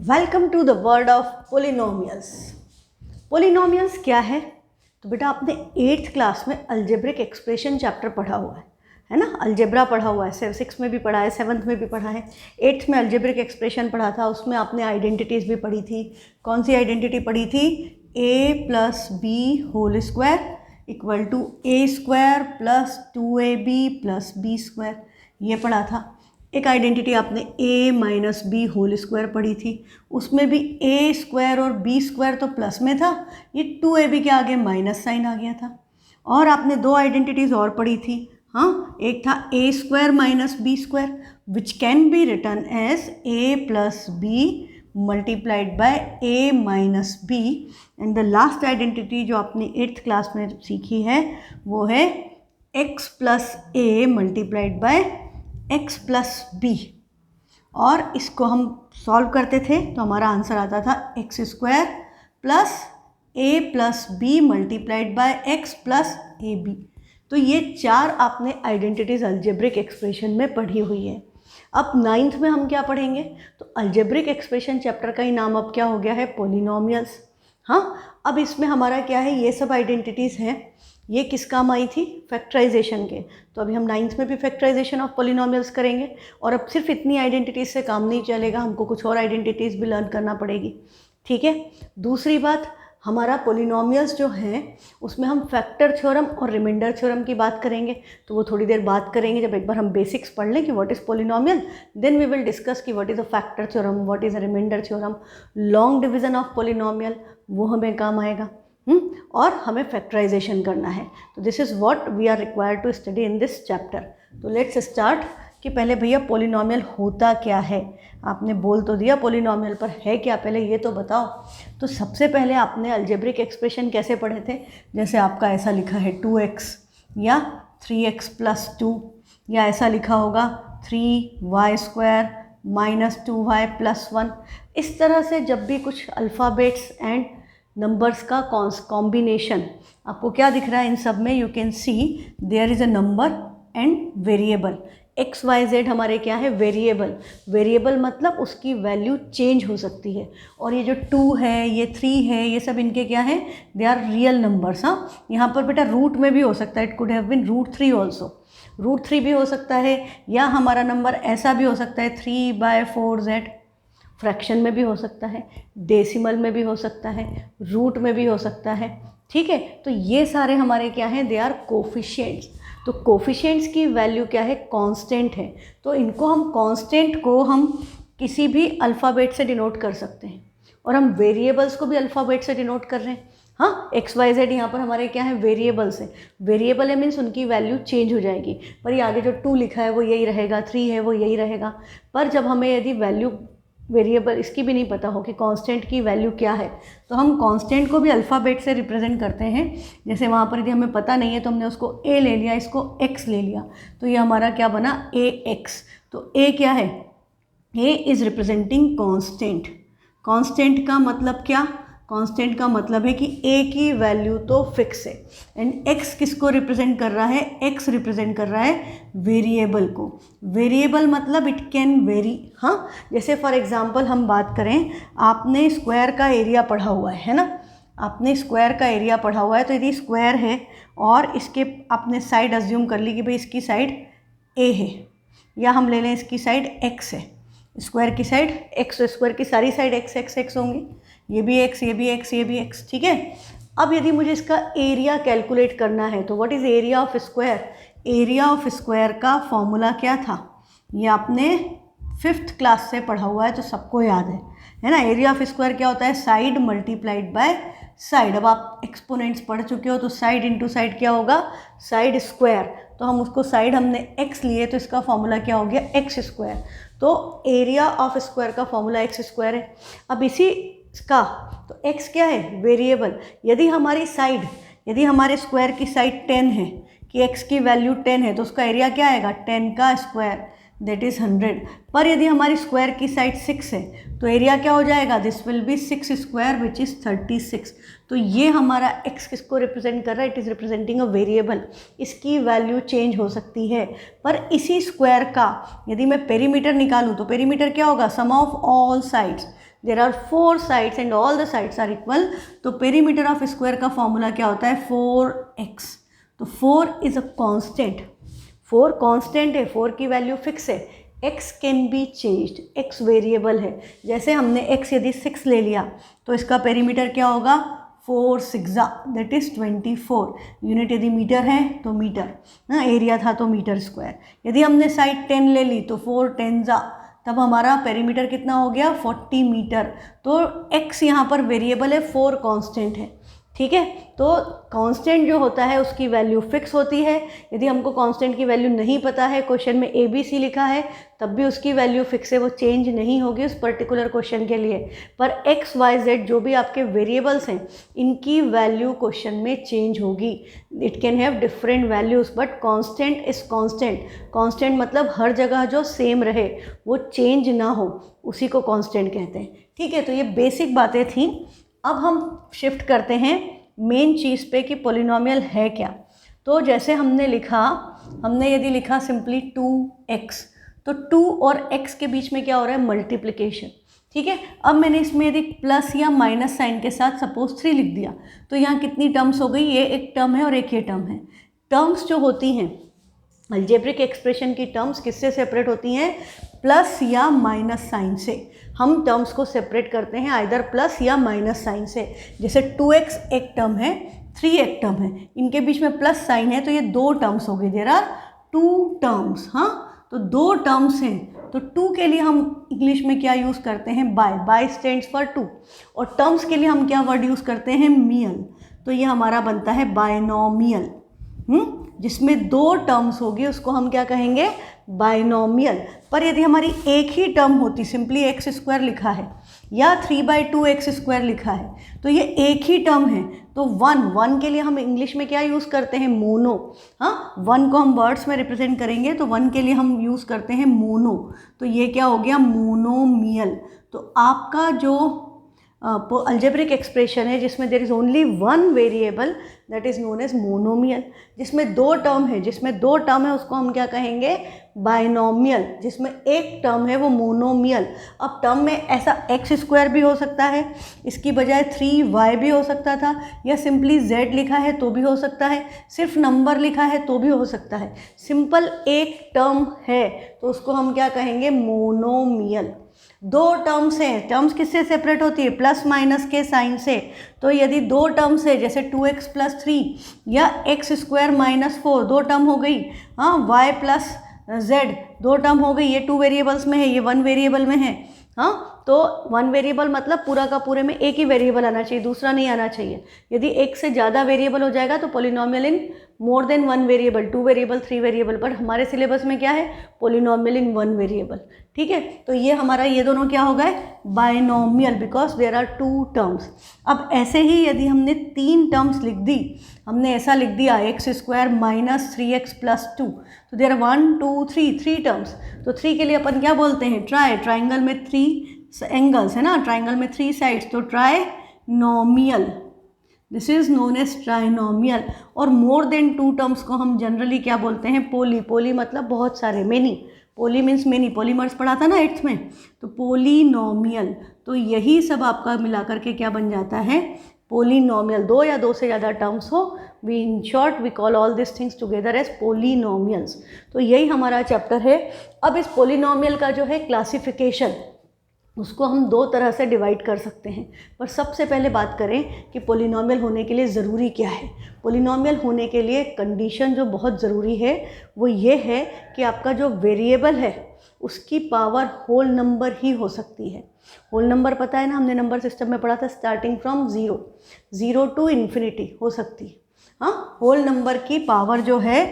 Welcome to the world of polynomials. Polynomials क्या है? तो बेटा आपने 8th क्लास में अलजेब्रिक एक्सप्रेशन चैप्टर पढ़ा हुआ है ना। अलजेब्रा पढ़ा हुआ है, 6th में भी पढ़ा है, 7th में भी पढ़ा है। 8th में अलजेब्रिक एक्सप्रेशन पढ़ा था, उसमें आपने आइडेंटिटीज़ भी पढ़ी थी। कौन सी आइडेंटिटी पढ़ी थी? a plus B whole square equal to A square plus 2ab plus B square, ये पढ़ा था। एक आइडेंटिटी आपने a minus B whole square पढ़ी थी, उसमें भी a स्क्वायर और b स्क्वायर तो प्लस में था, ये 2ab के आगे माइनस साइन आ गया था। और आपने दो आइडेंटिटीज़ और पढ़ी थी, हाँ, एक था a square minus B square which can be written as a plus B multiplied by a minus B. And the last identity जो आपने 8th क्लास में सीखी है वो है x plus a multiplied by x plus B. और इसको हम सॉल्व करते थे तो हमारा आंसर आता था X square plus A plus B multiplied by X plus A B. तो ये चार आपने आइडेंटिटीज़ अलजेब्रिक एक्सप्रेशन में पढ़ी हुई है। अब 9th में हम क्या पढ़ेंगे? तो अलजेब्रिक एक्सप्रेशन चैप्टर का ही नाम अब क्या हो गया है? पोलिनोमियल्स। हाँ, अब इसमें हमारा क्या है, ये सब आइडेंटिटीज़ हैं, ये किस काम आई थी? फैक्टराइजेशन के। तो अभी हम 9th में भी फैक्टराइजेशन ऑफ पोलिनोमियल्स करेंगे। और अब सिर्फ इतनी आइडेंटिटीज़ से काम नहीं चलेगा, हमको कुछ और आइडेंटिटीज़ भी लर्न करना पड़ेगी, ठीक है। दूसरी बात, हमारा पोलिनोमियल्स जो है उसमें हम फैक्टर थ्योरम और रिमाइंडर थ्योरम की बात करेंगे, तो वो थोड़ी देर बात करेंगे जब एक बार हम बेसिक्स पढ़ लें कि what is polynomial. Then we will discuss कि what is a factor theorem, what is a remainder theorem, long division of polynomial, वो हमें काम आएगा। और हमें फैक्टराइजेशन करना है। तो this is what we are required to study in this chapter. तो लेट्स स्टार्ट कि पहले भैया पोलिनोमियल होता क्या है। आपने बोल तो दिया पोलिनोमियल, पर है क्या पहले ये तो बताओ। तो सबसे पहले आपने अलजेब्रिक एक्सप्रेशन कैसे पढ़े थे? जैसे आपका ऐसा लिखा है 2x या 3x प्लस 2, या ऐसा लिखा होगा 3y square minus 2y plus 1। इस तरह से जब भी कुछ अल्फ़ाबेट्स एंड नंबर्स का कॉम्बिनेशन आपको क्या दिख रहा है इन सब में, you can see there is a number and variable. X Y Z हमारे क्या है? वेरिएबल। वेरिएबल मतलब उसकी वैल्यू चेंज हो सकती है। और ये जो 2 है, ये 3 है, ये सब इनके क्या है? They are real numbers. हाँ, यहाँ पर बेटा रूट में भी हो सकता है, it could have been √3 also. √3 भी हो सकता है, या हमारा नंबर ऐसा भी हो सकता है 3/4z। फ्रैक्शन में भी हो सकता है, डेसिमल में भी हो सकता है, रूट में भी हो सकता है, ठीक है। तो ये सारे हमारे क्या हैं? They are coefficients. तो कोफिशिएंट्स की वैल्यू क्या है? कांस्टेंट है। तो इनको हम कांस्टेंट को हम किसी भी अल्फ़ाबेट से डिनोट कर सकते हैं, और हम वेरिएबल्स को भी अल्फ़ाबेट से डिनोट कर रहे हैं। हाँ, एक्स वाई जेड यहाँ पर हमारे क्या है? वेरिएबल्स है। वेरिएबल है मीन्स उनकी वैल्यू चेंज हो जाएगी, पर ये आगे जो 2 लिखा है वो यही रहेगा, 3 है वो यही रहेगा। पर जब हमें यदि वैल्यू वेरिएबल इसकी भी नहीं पता हो कि कांस्टेंट की वैल्यू क्या है, तो हम कांस्टेंट को भी अल्फ़ाबेट से रिप्रेजेंट करते हैं। जैसे वहाँ पर यदि हमें पता नहीं है तो हमने उसको a ले लिया, इसको x ले लिया, तो ये हमारा क्या बना? ax। तो a क्या है? a is representing constant. Constant का मतलब क्या? कांस्टेंट का मतलब है कि a की वैल्यू तो फिक्स है। एंड x किसको रिप्रेजेंट कर रहा है? x रिप्रेजेंट कर रहा है वेरिएबल को। वेरिएबल मतलब इट कैन वेरी। हाँ, जैसे फॉर एग्जांपल हम बात करें, आपने स्क्वायर का एरिया पढ़ा हुआ है ना, आपने स्क्वायर का एरिया पढ़ा हुआ है। तो यदि स्क्वायर है और इसके आपने साइड अज्यूम कर ली कि भाई इसकी साइड a है, या हम ले लें इसकी साइड x है, स्क्वायर की साइड x, स्क्वायर की सारी साइड x x x होंगी, ये भी x, ये भी x, ये भी x, ठीक है। अब यदि मुझे इसका एरिया कैलकुलेट करना है तो what is area of square? Area of square का फॉर्मूला क्या था? ये आपने 5th क्लास से पढ़ा हुआ है तो सबको याद है ना। एरिया ऑफ स्क्वायर क्या होता है? Side multiplied by side. अब आप एक्सपोनेंट्स पढ़ चुके हो तो साइड इंटू साइड क्या होगा? Side square. तो हम उसको साइड हमने x लिए तो इसका फॉर्मूला क्या हो गया? x square. तो एरिया ऑफ स्क्वायर का फॉर्मूला x स्क्वायर है। अब इसी का तो x क्या है? वेरिएबल। यदि हमारी साइड, यदि हमारे स्क्वायर की साइड 10 है, कि x की वैल्यू 10 है, तो उसका एरिया क्या आएगा? 10 का स्क्वायर, दैट इज़ 100। पर यदि हमारी स्क्वायर की साइड 6 है तो एरिया क्या हो जाएगा? This will be 6 square which is 36। तो ये हमारा x किसको रिप्रेजेंट कर रहा है? It is representing a variable. इसकी वैल्यू चेंज हो सकती है। पर इसी स्क्वायर का यदि मैं पेरीमीटर निकालूँ तो पेरीमीटर क्या होगा? Sum of all sides. There are 4 sides and all the sides are equal, तो पेरीमीटर ऑफ स्क्वायर का फॉर्मूला क्या होता है 4x। तो 4 इज अ कांस्टेंट, 4 कांस्टेंट है, 4 की वैल्यू फिक्स है, x can be changed, x variable है। जैसे हमने x यदि 6 ले लिया तो इसका पेरीमीटर क्या होगा 4 6 दैट इज़ 24, यूनिट यदि मीटर है तो मीटर, ना एरिया था तो मीटर स्क्वायर। यदि हमने साइड 10 ले ली तो 4 10 तब हमारा पेरीमीटर कितना हो गया 40 मीटर। तो x यहाँ पर वेरिएबल है, 4 कांस्टेंट है, ठीक है। तो कांस्टेंट जो होता है उसकी वैल्यू फिक्स होती है। यदि हमको कांस्टेंट की वैल्यू नहीं पता है, क्वेश्चन में ABC लिखा है तब भी उसकी वैल्यू फिक्स है, वो चेंज नहीं होगी उस पर्टिकुलर क्वेश्चन के लिए। पर x y z जो भी आपके वेरिएबल्स हैं इनकी वैल्यू क्वेश्चन में चेंज होगी। It can have different values but constant is constant. Constant मतलब हर जगह जो सेम रहे, वो चेंज ना हो, उसी को कांस्टेंट कहते हैं, ठीक है। तो ये बेसिक बातें थी। अब हम शिफ्ट करते हैं मेन चीज़ पे कि पॉलिनॉमियल है क्या। तो जैसे हमने यदि लिखा सिंपली 2x, तो 2 और x के बीच में क्या हो रहा है मल्टीप्लिकेशन, ठीक है। अब मैंने इसमें यदि प्लस या माइनस साइन के साथ सपोज 3 लिख दिया तो यहाँ कितनी टर्म्स हो गई, ये एक टर्म है और एक ये टर्म है। टर्म्स जो होती हैं अलजेब्रिक एक्सप्रेशन की टर्म्स किससे सेपरेट होती हैं, प्लस या माइनस साइन से। हम टर्म्स को सेपरेट करते हैं आइदर प्लस या माइनस साइन से। जैसे 2x एक टर्म है, 3 एक टर्म है, इनके बीच में प्लस साइन है तो ये 2 टर्म्स हो गए, देयर आर 2 टर्म्स। हाँ, तो 2 टर्म्स हैं, तो 2 के लिए हम इंग्लिश में क्या यूज़ करते हैं बाय स्टैंड्स फॉर 2, और टर्म्स के लिए हम क्या वर्ड यूज़ करते हैं मियल। तो ये हमारा बनता है बायनोमियल, जिसमें 2 टर्म्स होगी उसको हम क्या कहेंगे बायनोमियल। पर यदि हमारी एक ही टर्म होती, सिंपली x² लिखा है या 3/2x² लिखा है, तो ये एक ही टर्म है, तो 1 के लिए हम इंग्लिश में क्या यूज़ करते हैं मोनो। हाँ, 1 को हम वर्ड्स में रिप्रेजेंट करेंगे तो 1 के लिए हम यूज़ करते हैं मोनो। तो ये क्या हो गया मोनोमियल। तो आपका जो अलजेब्रिक एक्सप्रेशन है जिसमें there is only 1 variable that is known as monomial. जिसमें 2 टर्म है उसको हम क्या कहेंगे बायनोमियल। जिसमें एक टर्म है वो मोनोमियल। अब टर्म में ऐसा x² भी हो सकता है, इसकी बजाय 3y भी हो सकता था, या सिंपली z लिखा है तो भी हो सकता है, सिर्फ नंबर लिखा है तो भी हो सकता है। सिंपल एक टर्म है तो उसको हम क्या कहेंगे मोनोमियल। 2 टर्म्स हैं, टर्म्स किससे सेपरेट होती है प्लस माइनस के साइन से। तो यदि 2 टर्म्स है जैसे 2x + 3 या x² - 4, 2 टर्म हो गई। हाँ, y + z 2 टर्म हो गई, ये 2 वेरिएबल्स में है, ये 1 वेरिएबल में है। हाँ, तो 1 वेरिएबल मतलब पूरा का पूरे में एक ही वेरिएबल आना चाहिए, दूसरा नहीं आना चाहिए। यदि एक से ज़्यादा वेरिएबल हो जाएगा तो पॉलिनॉमियल इन more than 1 variable, 2 variable, 3 variable. पर हमारे सिलेबस में क्या है पॉलिनॉमियल इन 1 वेरिएबल, ठीक है। तो ये हमारा ये दोनों क्या हो गए binomial because there are 2 terms. अब ऐसे ही यदि हमने 3 टर्म्स लिख दी, हमने ऐसा लिख दिया x² - 3x + 2, तो देयर 1 2 3 टर्म्स। तो 3 के लिए अपन क्या बोलते हैं ट्राइंगल में 3 एंगल्स है ना, ट्राइंगल में 3 साइड्स, तो trinomial, this is known as trinomial. और मोर देन 2 टर्म्स को हम जनरली क्या बोलते हैं पोली मतलब बहुत सारे, मेनी। पोली मीन्स मेनी, पॉलीमर्स पढ़ा था ना 8th में, तो पोलिनोमियल। तो यही सब आपका मिलाकर के क्या बन जाता है पोलिनोमियल। 2 या 2 से ज़्यादा टर्म्स हो, we in short we call all this things together as polynomials. तो यही हमारा चैप्टर है। अब इस पोलिनोमियल का जो है क्लासिफिकेशन, उसको हम 2 तरह से डिवाइड कर सकते हैं। पर सबसे पहले बात करें कि पोलिनोमियल होने के लिए ज़रूरी क्या है। पोलिनोमियल होने के लिए कंडीशन जो बहुत ज़रूरी है वो ये है कि आपका जो वेरिएबल है उसकी पावर होल नंबर ही हो सकती है। होल नंबर पता है ना, हमने नंबर सिस्टम में पढ़ा था, स्टार्टिंग फ्रॉम 0 टू इन्फिनिटी हो सकती है। हाँ, होल नंबर की पावर जो है,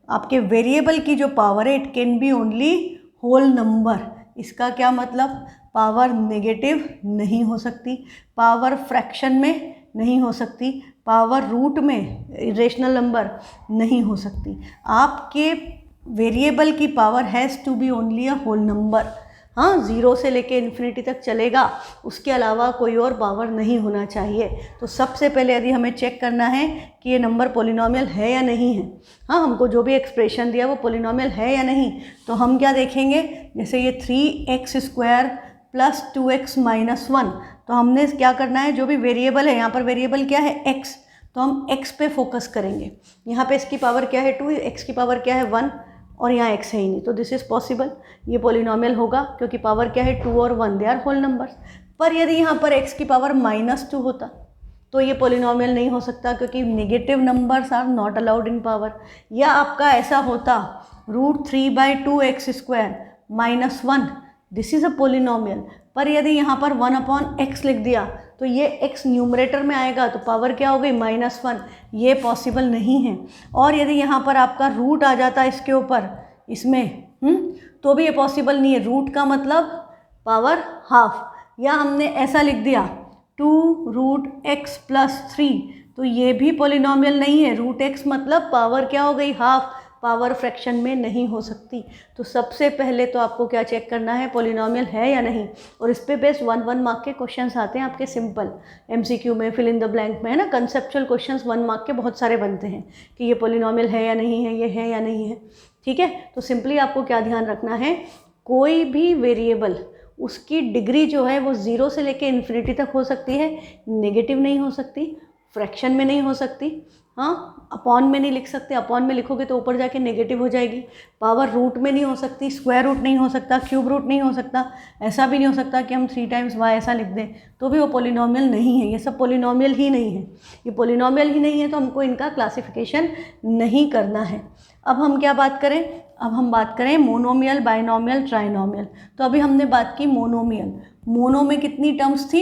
आपके वेरिएबल की जो पावर है, it can be only whole number. इसका क्या मतलब, पावर नेगेटिव नहीं हो सकती, पावर फ्रैक्शन में नहीं हो सकती, पावर रूट में इरेशनल नंबर नहीं हो सकती। आपके वेरिएबल की power has to be only a whole number. हाँ, 0 से लेके इन्फिनिटी तक चलेगा, उसके अलावा कोई और पावर नहीं होना चाहिए। तो सबसे पहले यदि हमें चेक करना है कि ये नंबर पॉलिनोमियल है या नहीं है, हाँ, हमको जो भी एक्सप्रेशन दिया वो पॉलिनोमियल है या नहीं, तो हम क्या देखेंगे, जैसे ये 3x² प्लस 2x माइनस 1। तो हमने क्या करना है, जो भी वेरिएबल है, यहाँ पर वेरिएबल क्या है x, तो हम x पे फोकस करेंगे। यहाँ पे इसकी पावर क्या है 2, x की पावर क्या है 1, और यहाँ x है ही नहीं, तो दिस इज़ पॉसिबल, ये पॉलिनॉमियल होगा क्योंकि पावर क्या है 2 और 1, दे आर होल नंबर्स। पर यदि यहाँ पर x की पावर -2 होता तो ये पॉलिनॉमियल नहीं हो सकता, क्योंकि negative numbers are not allowed in power. या आपका ऐसा होता √3/2x² -1, this is a polynomial. पर यदि यहाँ पर 1/x लिख दिया तो ये x न्यूमरेटर में आएगा, तो पावर क्या हो गई -1, ये पॉसिबल नहीं है। और यदि यहाँ पर आपका रूट आ जाता इसके ऊपर, इसमें तो भी ये पॉसिबल नहीं है। रूट का मतलब पावर हाफ, या हमने ऐसा लिख दिया 2√x + 3, तो ये भी पॉलिनॉमियल नहीं है। √x मतलब पावर क्या हो गई हाफ, पावर फ्रैक्शन में नहीं हो सकती। तो सबसे पहले तो आपको क्या चेक करना है, पॉलिनॉमियल है या नहीं। और इस पे बेस्ड 1 मार्क के क्वेश्चंस आते हैं आपके, सिंपल MCQ में, फिल इन द ब्लैंक में, है ना। कंसेप्चुअल क्वेश्चंस 1 मार्क के बहुत सारे बनते हैं कि ये पॉलिनॉमियल है या नहीं है, ये है या नहीं है, ठीक है। तो सिंपली आपको क्या ध्यान रखना है, कोई भी वेरिएबल उसकी डिग्री जो है वो 0 से लेके इन्फिनिटी तक हो सकती है, नेगेटिव नहीं हो सकती, फ्रैक्शन में नहीं हो सकती, हाँ, अपॉन में नहीं लिख सकते, अपॉन में लिखोगे तो ऊपर जाके नेगेटिव हो जाएगी। पावर रूट में नहीं हो सकती, स्क्वायर रूट नहीं हो सकता, क्यूब रूट नहीं हो सकता, ऐसा भी नहीं हो सकता कि हम 3 टाइम्स y ऐसा लिख दें तो भी वो पॉलिनॉमियल नहीं है। ये सब पॉलिनॉमियल ही नहीं है, ये पॉलिनॉमियल ही नहीं है, तो हमको इनका क्लासिफिकेशन नहीं करना है। अब हम क्या बात करें, अब हम बात करें मोनोमियल, बाइनोमियल, ट्राइनोमियल। तो अभी हमने बात की मोनोमियल, मोनो में कितनी टर्म्स थी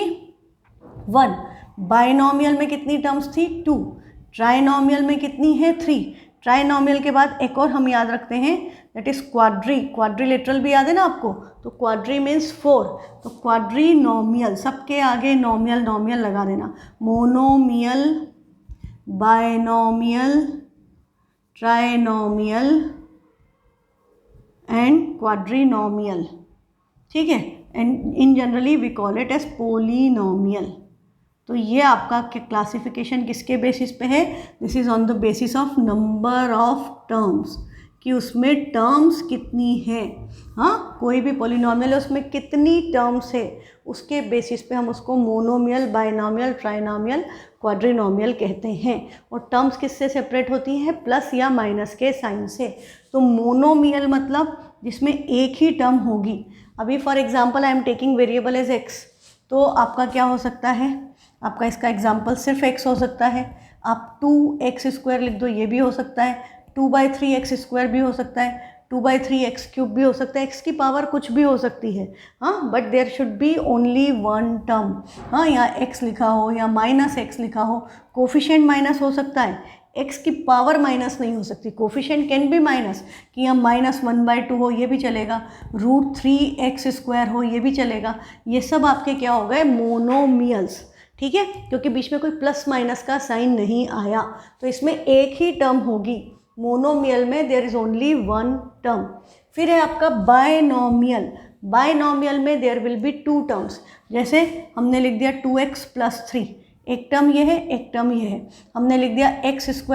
1, बाइनोमियल में कितनी टर्म्स थी 2, ट्राइनोमियल में कितनी है 3। ट्राइनोमियल के बाद एक और हम याद रखते हैं, दैट इज क्वाड्री, क्वाड्रिलेटरल भी याद है ना आपको, तो क्वाड्री मीन्स 4, तो क्वाड्रीनोमियल, सबके आगे नोमियल नोमियल लगा देना, monomial, binomial, trinomial and quadrinomial, ठीक है। And in generally we call it as polynomial. तो ये आपका क्लासिफिकेशन किसके बेसिस पे है, this is on the basis of number of terms, कि उसमें टर्म्स कितनी है, हाँ, कोई भी पॉलिनॉमियल है उसमें कितनी टर्म्स है, उसके बेसिस पे हम उसको मोनोमियल, बाइनोमियल, ट्राइनोमियल, क्वाड्रीनोमियल कहते हैं। और टर्म्स किससे सेपरेट होती हैं, प्लस या माइनस के साइन से। तो मोनोमियल मतलब जिसमें एक ही टर्म होगी। अभी for example I am taking variable as x, तो आपका क्या हो सकता है, आपका इसका एग्जाम्पल सिर्फ x हो सकता है। आप 2x² लिख दो, ये भी हो सकता है, 2/3x² भी हो सकता है, 2/3x³ भी हो सकता है, x की पावर कुछ भी हो सकती है, हाँ, but there should be only 1 term, हाँ, यहाँ x लिखा हो या -x लिखा हो, कोफिशिएंट माइनस हो सकता है, x की पावर माइनस नहीं हो सकती, कोफिशिएंट कैन बी माइनस, कि यहाँ -1/2 हो ये भी चलेगा, √3x² हो ये भी चलेगा। ये सब आपके क्या हो गए, मोनोमियल्स, ठीक है, क्योंकि बीच में कोई प्लस माइनस का साइन नहीं आया, तो इसमें एक ही टर्म होगी। मोनोमियल में देयर इज ओनली 1 टर्म। फिर है आपका बाइनोमियल, बाइनोमियल में देयर विल बी 2 टर्म्स। जैसे हमने लिख दिया 2x + 3, एक टर्म ये है, एक टर्म ये है। हमने लिख दिया x² -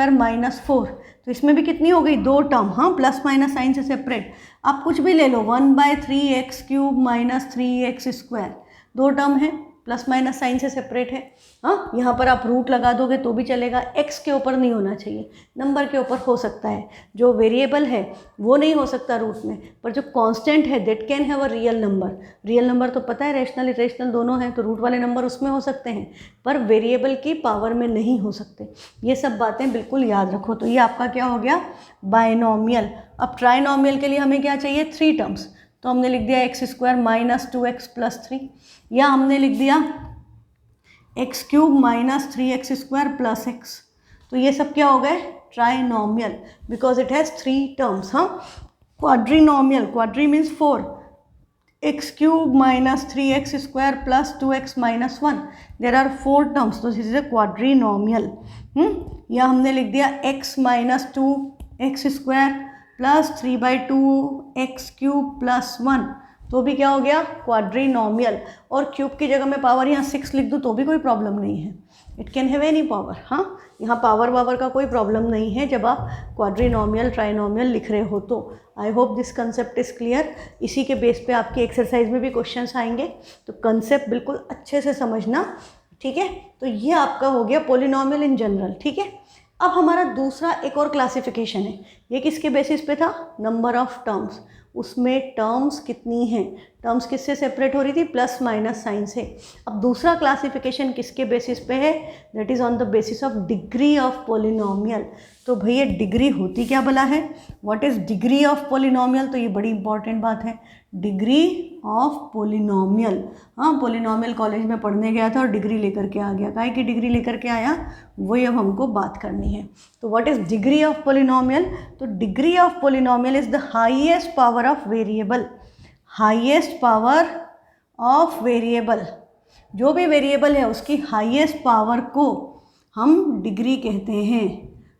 4, तो इसमें भी कितनी हो गई, 2 टर्म, हाँ, प्लस माइनस साइन से सेपरेट। आप कुछ भी ले लो, 1/3x³ - 3x², 2 टर्म है, प्लस माइनस साइन से सेपरेट है, हाँ। यहाँ पर आप रूट लगा दोगे तो भी चलेगा, x के ऊपर नहीं होना चाहिए, नंबर के ऊपर हो सकता है। जो वेरिएबल है वो नहीं हो सकता रूट में, पर जो कांस्टेंट है that can have a real number. Real number तो पता है रैशनल इरेशनल दोनों हैं, तो रूट वाले नंबर उसमें हो सकते हैं, पर वेरिएबल की पावर में नहीं हो सकते। ये सब बातें बिल्कुल याद रखो। तो ये आपका क्या हो गया, बाइनोमियल। अब ट्राइनोमियल के लिए हमें क्या चाहिए, 3 टर्म्स, तो हमने लिख दिया x² - 2x + 3, या हमने लिख दिया x³ - 3x² + x। तो ये सब क्या हो गए, trinomial, because it has 3 terms, हाँ। Quadrinomial, quadri means 4, x³ - 3x² + 2x - 1, there are 4 terms, तो दिस इज अ क्वाड्रीनोमियल। या हमने लिख दिया x - 2x² + 3/2x³ + 1, तो भी क्या हो गया, क्वाड्रीनोमियल। और क्यूब की जगह मैं पावर यहाँ 6 लिख दूँ तो भी कोई प्रॉब्लम नहीं है, it can have any power. हाँ, यहाँ पावर वावर का कोई प्रॉब्लम नहीं है जब आप क्वाड्रीनोमियल ट्राइनोमियल लिख रहे हो तो। I hope this concept is clear. इसी के बेस पे आपकी एक्सरसाइज में भी क्वेश्चंस आएंगे, तो कंसेप्ट बिल्कुल अच्छे से समझना, ठीक है। तो ये आपका हो गया पॉलिनोमियल इन जनरल, ठीक है। अब हमारा दूसरा एक और क्लासिफिकेशन है, ये किसके बेसिस पे था, नंबर ऑफ टर्म्स। उसमें टर्म्स कितनी हैं, टर्म्स किससे सेपरेट हो रही थी, प्लस माइनस साइन से। अब दूसरा क्लासिफिकेशन किसके बेसिस पे है, that is on the basis of degree of polynomial. तो भैया डिग्री होती क्या भला है, what is degree of polynomial, तो ये बड़ी इंपॉर्टेंट बात है, डिग्री ऑफ पॉलिनोमियल। हाँ, पॉलिनोमियल कॉलेज में पढ़ने गया था और डिग्री लेकर के आ गया, काहे की डिग्री लेकर के आया, वही अब हमको बात करनी है। तो what is degree of polynomial, तो degree of polynomial is the highest power of variable, highest power of variable, जो भी वेरिएबल है उसकी हाईएस्ट पावर को हम डिग्री कहते हैं।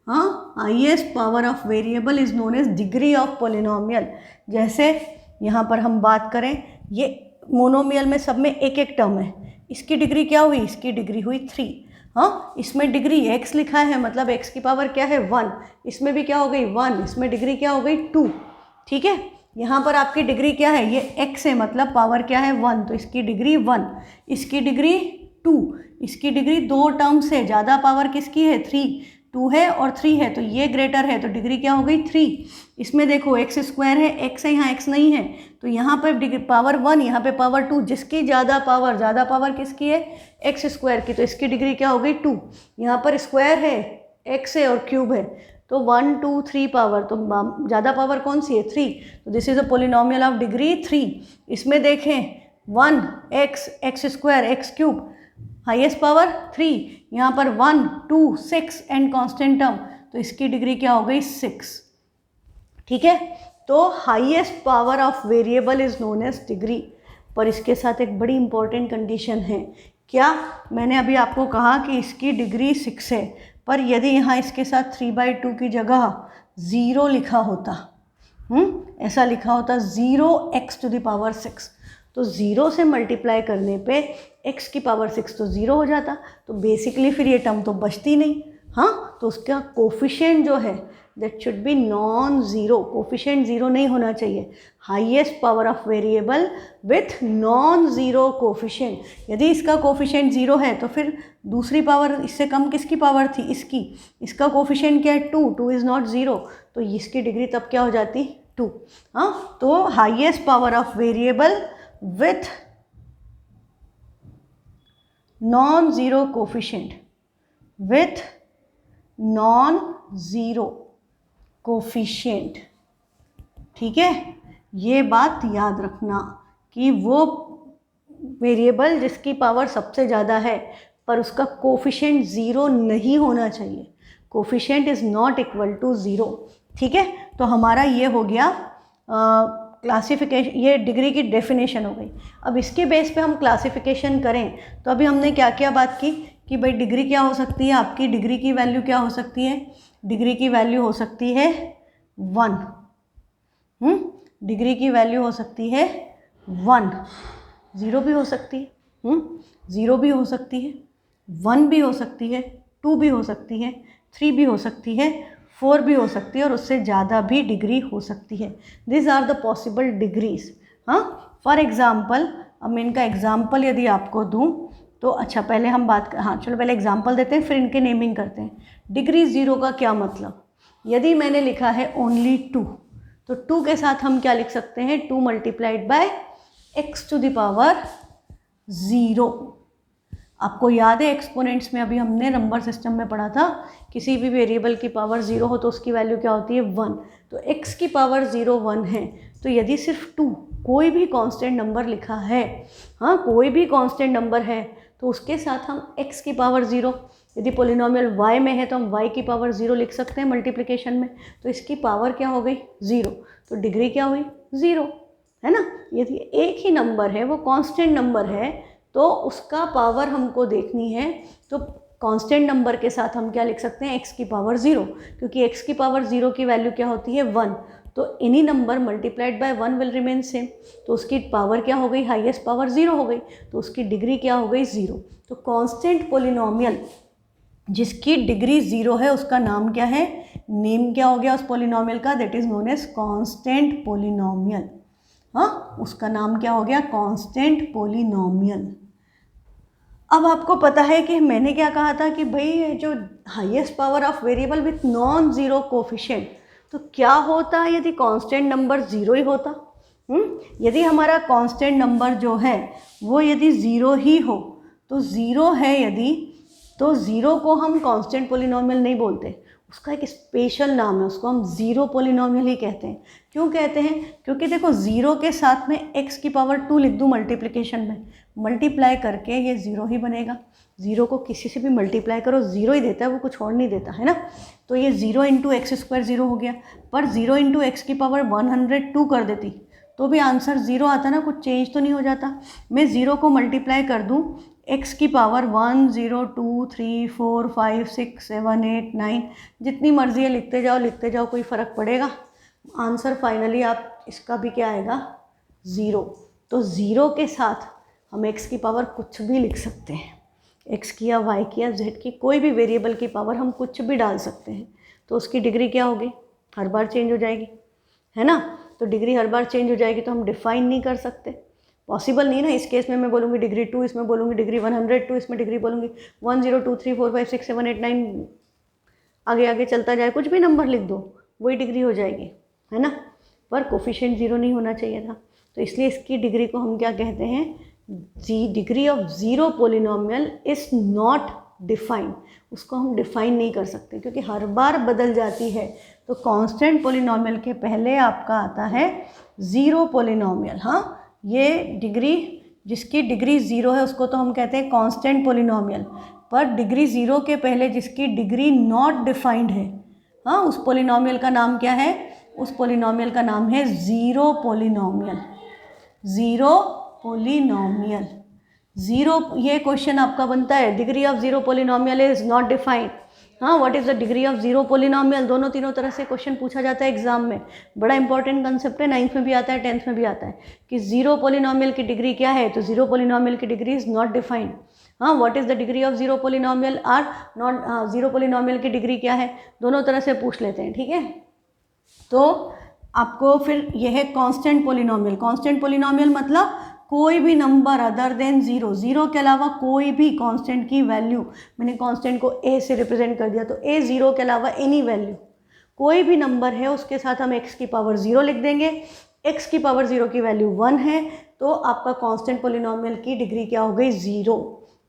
हाँ, highest power of variable is known as degree of polynomial. जैसे यहाँ पर हम बात करें, ये मोनोमियल में सब में एक एक टर्म है, इसकी डिग्री क्या हुई, इसकी डिग्री हुई 3। हाँ, इसमें डिग्री x लिखा है, मतलब x की पावर क्या है 1, इसमें भी क्या हो गई 1, इसमें डिग्री क्या हो गई 2, ठीक है। यहाँ पर आपकी डिग्री क्या है, ये x है, मतलब पावर क्या है 1, तो इसकी डिग्री 1, इसकी डिग्री 2, इसकी डिग्री 2 टर्म से, ज़्यादा पावर किसकी है 3, 2 है और 3 है, तो ये ग्रेटर है, तो डिग्री क्या हो गई 3। इसमें देखो x स्क्वायर है, x है, यहाँ x नहीं है, तो यहाँ पर डिग्री पावर 1, यहाँ पे पावर 2, जिसकी ज़्यादा पावर किसकी है, x स्क्वायर की, तो इसकी डिग्री क्या हो गई 2। यहाँ पर स्क्वायर है, x है और क्यूब है, तो 1 2 3 पावर, तो ज़्यादा पावर कौन सी है 3, तो this is a polynomial of degree 3। इसमें देखें 1 x square x cube, highest power 3, यहाँ पर 1 2 6 एंड कांस्टेंट टर्म, तो इसकी डिग्री क्या हो गई 6, ठीक है। तो highest power of variable is known as degree. पर इसके साथ एक बड़ी इंपॉर्टेंट कंडीशन है, क्या, मैंने अभी आपको कहा कि इसकी डिग्री 6 है, पर यदि यहाँ इसके साथ 3/2 की जगह 0 लिखा होता, ऐसा लिखा होता 0x टू द पावर 6, तो 0 से मल्टीप्लाई करने पे x की पावर 6 तो 0 हो जाता, तो बेसिकली फिर ये टर्म तो बचती नहीं। हाँ, तो उसका कोफिशिएंट जो है that should be non zero, coefficient 0 नहीं होना चाहिए। Highest power of variable with non zero coefficient, यदि इसका कोफिशिएंट 0 है तो फिर दूसरी पावर इससे कम किसकी पावर थी, इसकी, इसका कोफिशिएंट क्या है 2, 2 इज़ नॉट 0, तो इसकी डिग्री तब क्या हो जाती 2। हाँ, तो highest power of variable with non-zero coefficient, with non-zero coefficient, ठीक है। ये बात याद रखना कि वो वेरिएबल जिसकी पावर सबसे ज़्यादा है पर उसका कोफिशिएंट 0 नहीं होना चाहिए, coefficient is not equal to 0, ठीक है। तो हमारा ये हो गया क्लासिफिकेशन, ये डिग्री की डेफिनेशन हो गई। अब इसके बेस पे हम क्लासिफिकेशन करें तो अभी हमने क्या क्या बात की कि भाई डिग्री क्या हो सकती है, आपकी डिग्री की वैल्यू क्या हो सकती है, डिग्री की वैल्यू हो सकती है 1, डिग्री की वैल्यू हो सकती है 1, 0 भी हो सकती है, 0 भी हो सकती है, 1 भी हो सकती है, 2 भी हो सकती है, 3 भी हो सकती है, 4 भी हो सकती है और उससे ज़्यादा भी डिग्री हो सकती है। This are the possible degrees. हाँ, फॉर एग्ज़ाम्पल, अब मैं इनका एग्ज़ाम्पल यदि आपको दूँ तो अच्छा पहले हम चलो पहले एग्ज़ाम्पल देते हैं फिर इनके नेमिंग करते हैं। डिग्री 0 का क्या मतलब, यदि मैंने लिखा है ओनली 2, तो 2 के साथ हम क्या लिख सकते हैं, 2 multiplied by x to the power 0। आपको याद है एक्सपोनेंट्स में अभी हमने नंबर सिस्टम में पढ़ा था, किसी भी वेरिएबल की पावर 0 हो तो उसकी वैल्यू क्या होती है 1, तो x की पावर 0 1 है, तो यदि सिर्फ 2 कोई भी कांस्टेंट नंबर लिखा है, हाँ कोई भी कांस्टेंट नंबर है, तो उसके साथ हम x की पावर 0, यदि पॉलिनोमियल y में है तो हम y की पावर 0 लिख सकते हैं मल्टीप्लिकेशन में, तो इसकी पावर क्या हो गई 0, तो डिग्री क्या हुई 0, है ना। यदि एक ही नंबर है, वो कांस्टेंट नंबर है, तो उसका पावर हमको देखनी है, तो कांस्टेंट नंबर के साथ हम क्या लिख सकते हैं, x की पावर 0, क्योंकि x की पावर 0 की वैल्यू क्या होती है 1, तो any number multiplied by 1 will remain same. तो उसकी पावर क्या हो गई, हाईएस्ट पावर 0 हो गई, तो उसकी डिग्री क्या हो गई, 0। तो कांस्टेंट पोलिनोमियल जिसकी डिग्री 0 है उसका नाम क्या है, नेम क्या हो गया उस पोलिनोमियल का, that is known as constant polynomial. हाँ, उसका नाम क्या हो गया, कांस्टेंट पोलिनोमियल। अब आपको पता है कि मैंने क्या कहा था कि भाई जो highest power of variable with non zero coefficient, तो क्या होता यदि कांस्टेंट नंबर 0 ही होता। यदि हमारा कांस्टेंट नंबर जो है वो यदि 0 ही हो, तो 0 है यदि, तो 0 को हम कांस्टेंट पोलिनोमियल नहीं बोलते, उसका एक स्पेशल नाम है, उसको हम ज़ीरो पोलिनोमियल ही कहते हैं। क्यों कहते हैं, क्योंकि देखो 0 के साथ में x की पावर 2 लिख दूँ मल्टीप्लिकेशन में, मल्टीप्लाई करके ये 0 ही बनेगा। 0 को किसी से भी मल्टीप्लाई करो 0 ही देता है, वो कुछ और नहीं देता है ना। तो ये 0 इंटू एक्स स्क्वायर 0 हो गया, पर 0 इंटू एक्स की पावर 102 कर देती तो भी आंसर 0 आता ना, कुछ चेंज तो नहीं हो जाता। मैं 0 को मल्टीप्लाई कर दूँ x की पावर 1 0 2 3 4 5 6 7 8 9 जितनी मर्जी है लिखते जाओ, कोई फ़र्क पड़ेगा, आंसर फाइनली आप इसका भी क्या आएगा, 0। तो 0 के साथ हम x की पावर कुछ भी लिख सकते हैं, x की या y की या z की, कोई भी वेरिएबल की पावर हम कुछ भी डाल सकते हैं। तो उसकी डिग्री क्या होगी, हर बार चेंज हो जाएगी, है ना। तो डिग्री हर बार चेंज हो जाएगी, तो हम डिफाइन नहीं कर सकते, पॉसिबल नहीं ना। इस केस में मैं बोलूँगी डिग्री 2, इसमें बोलूँगी डिग्री 102, इसमें डिग्री बोलूँगी 1 0 2 3 4 5 6 7 8 9, आगे आगे चलता जाए, कुछ भी नंबर लिख दो वही डिग्री हो जाएगी, है ना। पर कोफिशिएंट 0 नहीं होना चाहिए था, तो इसलिए इसकी डिग्री को हम क्या कहते हैं, degree of zero polynomial is not defined. उसको हम डिफाइन नहीं कर सकते क्योंकि हर बार बदल जाती है। तो कांस्टेंट पोलिनोमियल के पहले आपका आता है ज़ीरो पोलिनोमियल। हाँ, ये डिग्री, जिसकी डिग्री 0 है उसको तो हम कहते हैं कांस्टेंट पोलिनोमियल, पर डिग्री 0 के पहले जिसकी डिग्री नॉट डिफाइंड है, हाँ, उस पोलिनोमियल का नाम क्या है, उस पोलिनोमियल का नाम है zero polynomial. Zero polynomial, zero, ये क्वेश्चन आपका बनता है, degree of zero polynomial is not defined. हाँ, what is the degree of zero polynomial, दोनों तीनों तरह से क्वेश्चन पूछा जाता है एग्जाम में, बड़ा इंपॉर्टेंट कंसेप्ट है, 9th में भी आता है 10th में भी आता है कि ज़ीरो पोलिनोमियल की डिग्री क्या है, तो ज़ीरो पोलिनोमियल की डिग्री इज़ नॉट डिफाइंड। हाँ, what is the degree of zero polynomial are not, zero polynomial की डिग्री क्या है, दोनों तरह से पूछ लेते हैं, ठीक है। तो आपको फिर यह है कांस्टेंट पोलिनोमियल। कांस्टेंट पोलिनोमियल मतलब कोई भी नंबर अदर देन 0, 0 के अलावा कोई भी कांस्टेंट की वैल्यू, मैंने कांस्टेंट को a से रिप्रेजेंट कर दिया, तो a 0 के अलावा एनी वैल्यू, कोई भी नंबर है उसके साथ हम x की पावर 0 लिख देंगे, x की पावर 0 की वैल्यू 1 है, तो आपका कांस्टेंट पोलिनोमियल की डिग्री क्या हो गई, 0।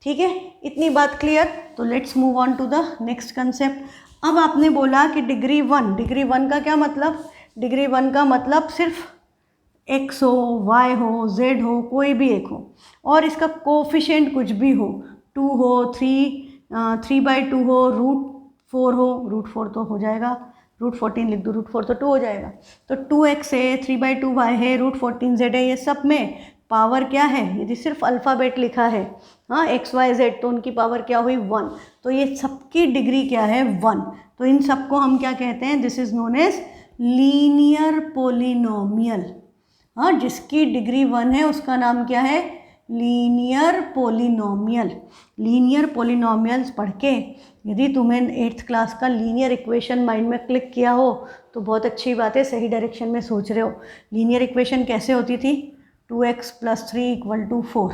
ठीक है, इतनी बात क्लियर। तो let's move on to the next concept. अब आपने बोला कि डिग्री 1, डिग्री 1 का क्या मतलब, डिग्री 1 का मतलब सिर्फ x हो, y हो, z हो, कोई भी एक हो, और इसका कोफिशिएंट कुछ भी हो, 2 हो, 3/2 हो, √4 हो, √4 तो हो जाएगा, √14 लिख दो, √4 तो 2 हो जाएगा, तो 2x है, 3/2y है, √14z है, ये सब में पावर क्या है, यदि सिर्फ अल्फ़ाबेट लिखा है, हाँ, x y z, तो उनकी पावर क्या हुई, 1। तो ये सबकी डिग्री क्या है, 1। तो इन सबको हम क्या कहते हैं, this is known as linear polynomial. हाँ, जिसकी डिग्री 1 है उसका नाम क्या है, लीनियर पोलिनोमियल। लीनियर पोलिनोमियल्स पढ़ के यदि तुम्हें 8th क्लास का लीनियर इक्वेशन माइंड में क्लिक किया हो तो बहुत अच्छी बात है, सही डायरेक्शन में सोच रहे हो। लीनियर इक्वेशन कैसे होती थी, 2x + 3 = 4,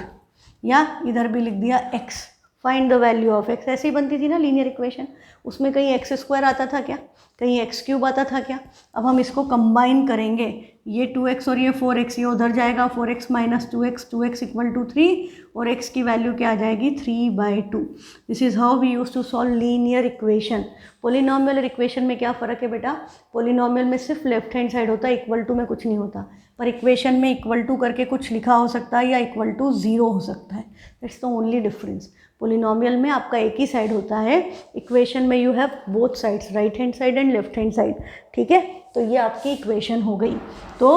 या इधर भी लिख दिया x, find the value of x, ऐसे ही बनती थी ना लीनियर इक्वेशन। उसमें कहीं x² आता था क्या, कहीं x³ आता था क्या। अब हम इसको कंबाइन करेंगे, ये 2x और ये 4x, ये उधर जाएगा, 4x - 2x, 2x = 3, और x की वैल्यू क्या आ जाएगी, 3/2। This is how we use to solve linear equation. Polynomial और इक्वेशन में क्या फ़र्क है बेटा, पोलिनोमियल में सिर्फ लेफ्ट हैंड साइड होता है, इक्वल टू में कुछ नहीं होता, पर इक्वेशन में इक्वल टू करके कुछ लिखा हो सकता है या =0 हो सकता है, that's the only difference. Polynomial में आपका एक ही साइड होता है, इक्वेशन में you have both sides, right hand side and left hand side, ठीक है। तो ये आपकी इक्वेशन हो गई। तो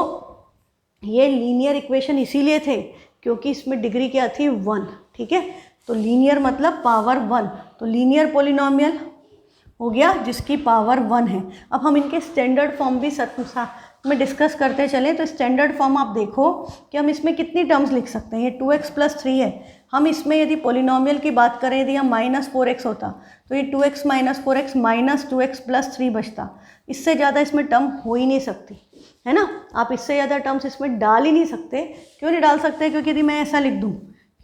ये लीनियर इक्वेशन इसीलिए थे क्योंकि इसमें डिग्री क्या थी, 1, ठीक है। तो लीनियर मतलब पावर 1, तो लीनियर पोलिनोमियल हो गया जिसकी पावर 1 है। अब हम इनके स्टैंडर्ड फॉर्म भी में डिस्कस करते चलें तो स्टैंडर्ड फॉर्म आप देखो कि हम इसमें कितनी टर्म्स लिख सकते हैं। ये 2x + 3 है, हम इसमें यदि पोलिनोमियल की बात करें, यदि हम -4x होता तो ये 2x - 4x -2x + 3 बचता। इससे ज़्यादा इसमें टर्म हो ही नहीं सकती, है ना। आप इससे ज़्यादा टर्म्स इसमें डाल ही नहीं सकते। क्यों नहीं डाल सकते? क्योंकि यदि मैं ऐसा लिख दूँ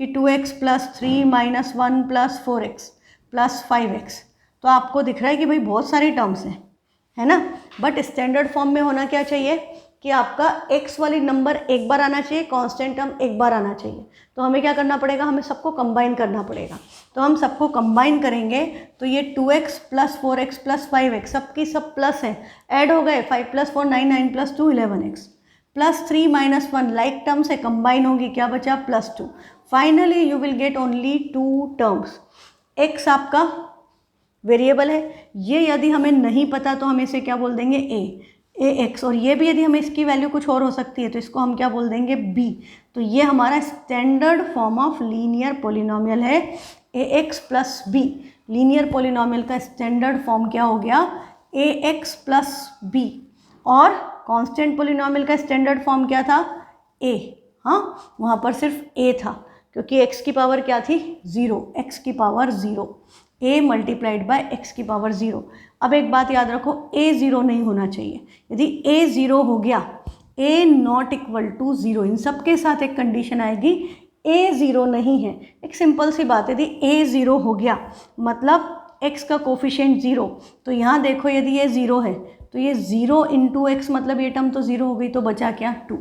कि 2x + 3 - 1 + 4x + 5x, तो आपको दिख रहा है कि भाई बहुत सारी टर्म्स हैं, है ना। बट स्टैंडर्ड फॉर्म में होना क्या चाहिए कि आपका x वाली नंबर एक बार आना चाहिए, कांस्टेंट टर्म एक बार आना चाहिए। तो हमें क्या करना पड़ेगा? हमें सबको कंबाइन करना पड़ेगा। तो हम सबको कंबाइन करेंगे तो ये 2x + 4x + 5x सबकी सब प्लस है, ऐड हो गए। 5 + 4 9, 9 + 2 11x + 3 - 1 लाइक टर्म से कंबाइन होगी, क्या बचा? +2। Finally you will get only 2 terms. x आपका वेरिएबल है, ये यदि हमें नहीं पता तो हम इसे क्या बोल देंगे? ax। और ये भी यदि हमें इसकी वैल्यू कुछ और हो सकती है तो इसको हम क्या बोल देंगे? b। तो ये हमारा standard form of linear polynomial है, ax + b। लीनियर पोलिनोमियल का स्टैंडर्ड फॉर्म क्या हो गया? ax + b। और कांस्टेंट पोलिनोमियल का स्टैंडर्ड फॉर्म क्या था? a। हाँ, वहाँ पर सिर्फ a था क्योंकि x की पावर क्या थी? 0, x की पावर 0, a × x की पावर 0। अब एक बात याद रखो, a 0 नहीं होना चाहिए। यदि a 0 हो गया, a ≠ 0, इन सब के साथ एक कंडीशन आएगी, a 0 नहीं है। एक सिंपल सी बात है, यदि a 0 हो गया मतलब x का कोफिशिएंट 0, तो यहाँ देखो यदि ये 0 है तो ये 0 × x मतलब ये टर्म तो 0 हो गई, तो बचा क्या? 2,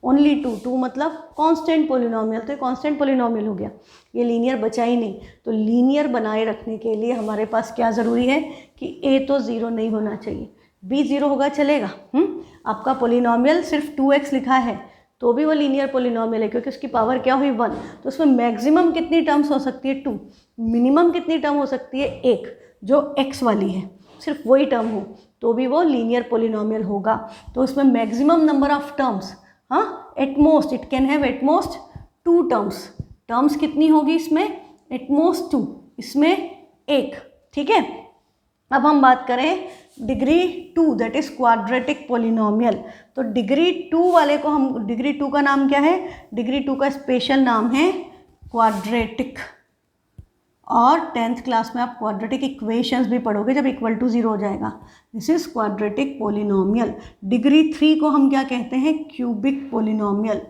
ओनली 2 मतलब कांस्टेंट पोलिनोमियल। तो ये कांस्टेंट पोलिनोमियल हो गया, ये लीनियर बचा ही नहीं। तो लीनियर बनाए रखने के लिए हमारे पास क्या ज़रूरी है कि a तो 0 नहीं होना चाहिए, b 0 होगा चलेगा। आपका पोलिनोमियल सिर्फ 2x लिखा है तो भी वो लीनियर पोलिनोमियल है क्योंकि उसकी पावर क्या हुई? 1। तो उसमें मैक्सिमम कितनी टर्म्स हो सकती है? 2। मिनिमम कितनी टर्म हो सकती है? 1, जो x वाली है, सिर्फ वही टर्म हो तो भी वो लीनियर पोलिनोमियल होगा। तो उसमें मैक्सिमम नंबर ऑफ टर्म्स, हाँ, at most it can have at most 2 terms. Terms कितनी होगी इसमें? एटमोस्ट 2, इसमें 1। ठीक है। अब हम बात करें degree 2, that is quadratic polynomial. तो डिग्री 2 वाले को हम, डिग्री 2 का नाम क्या है? डिग्री 2 का स्पेशल नाम है क्वाड्रेटिक। और 10th क्लास में आप क्वाड्रेटिक इक्वेशंस भी पढ़ोगे जब = 0 हो जाएगा। This is quadratic polynomial. Degree 3 को हम क्या कहते हैं? Cubic polynomial.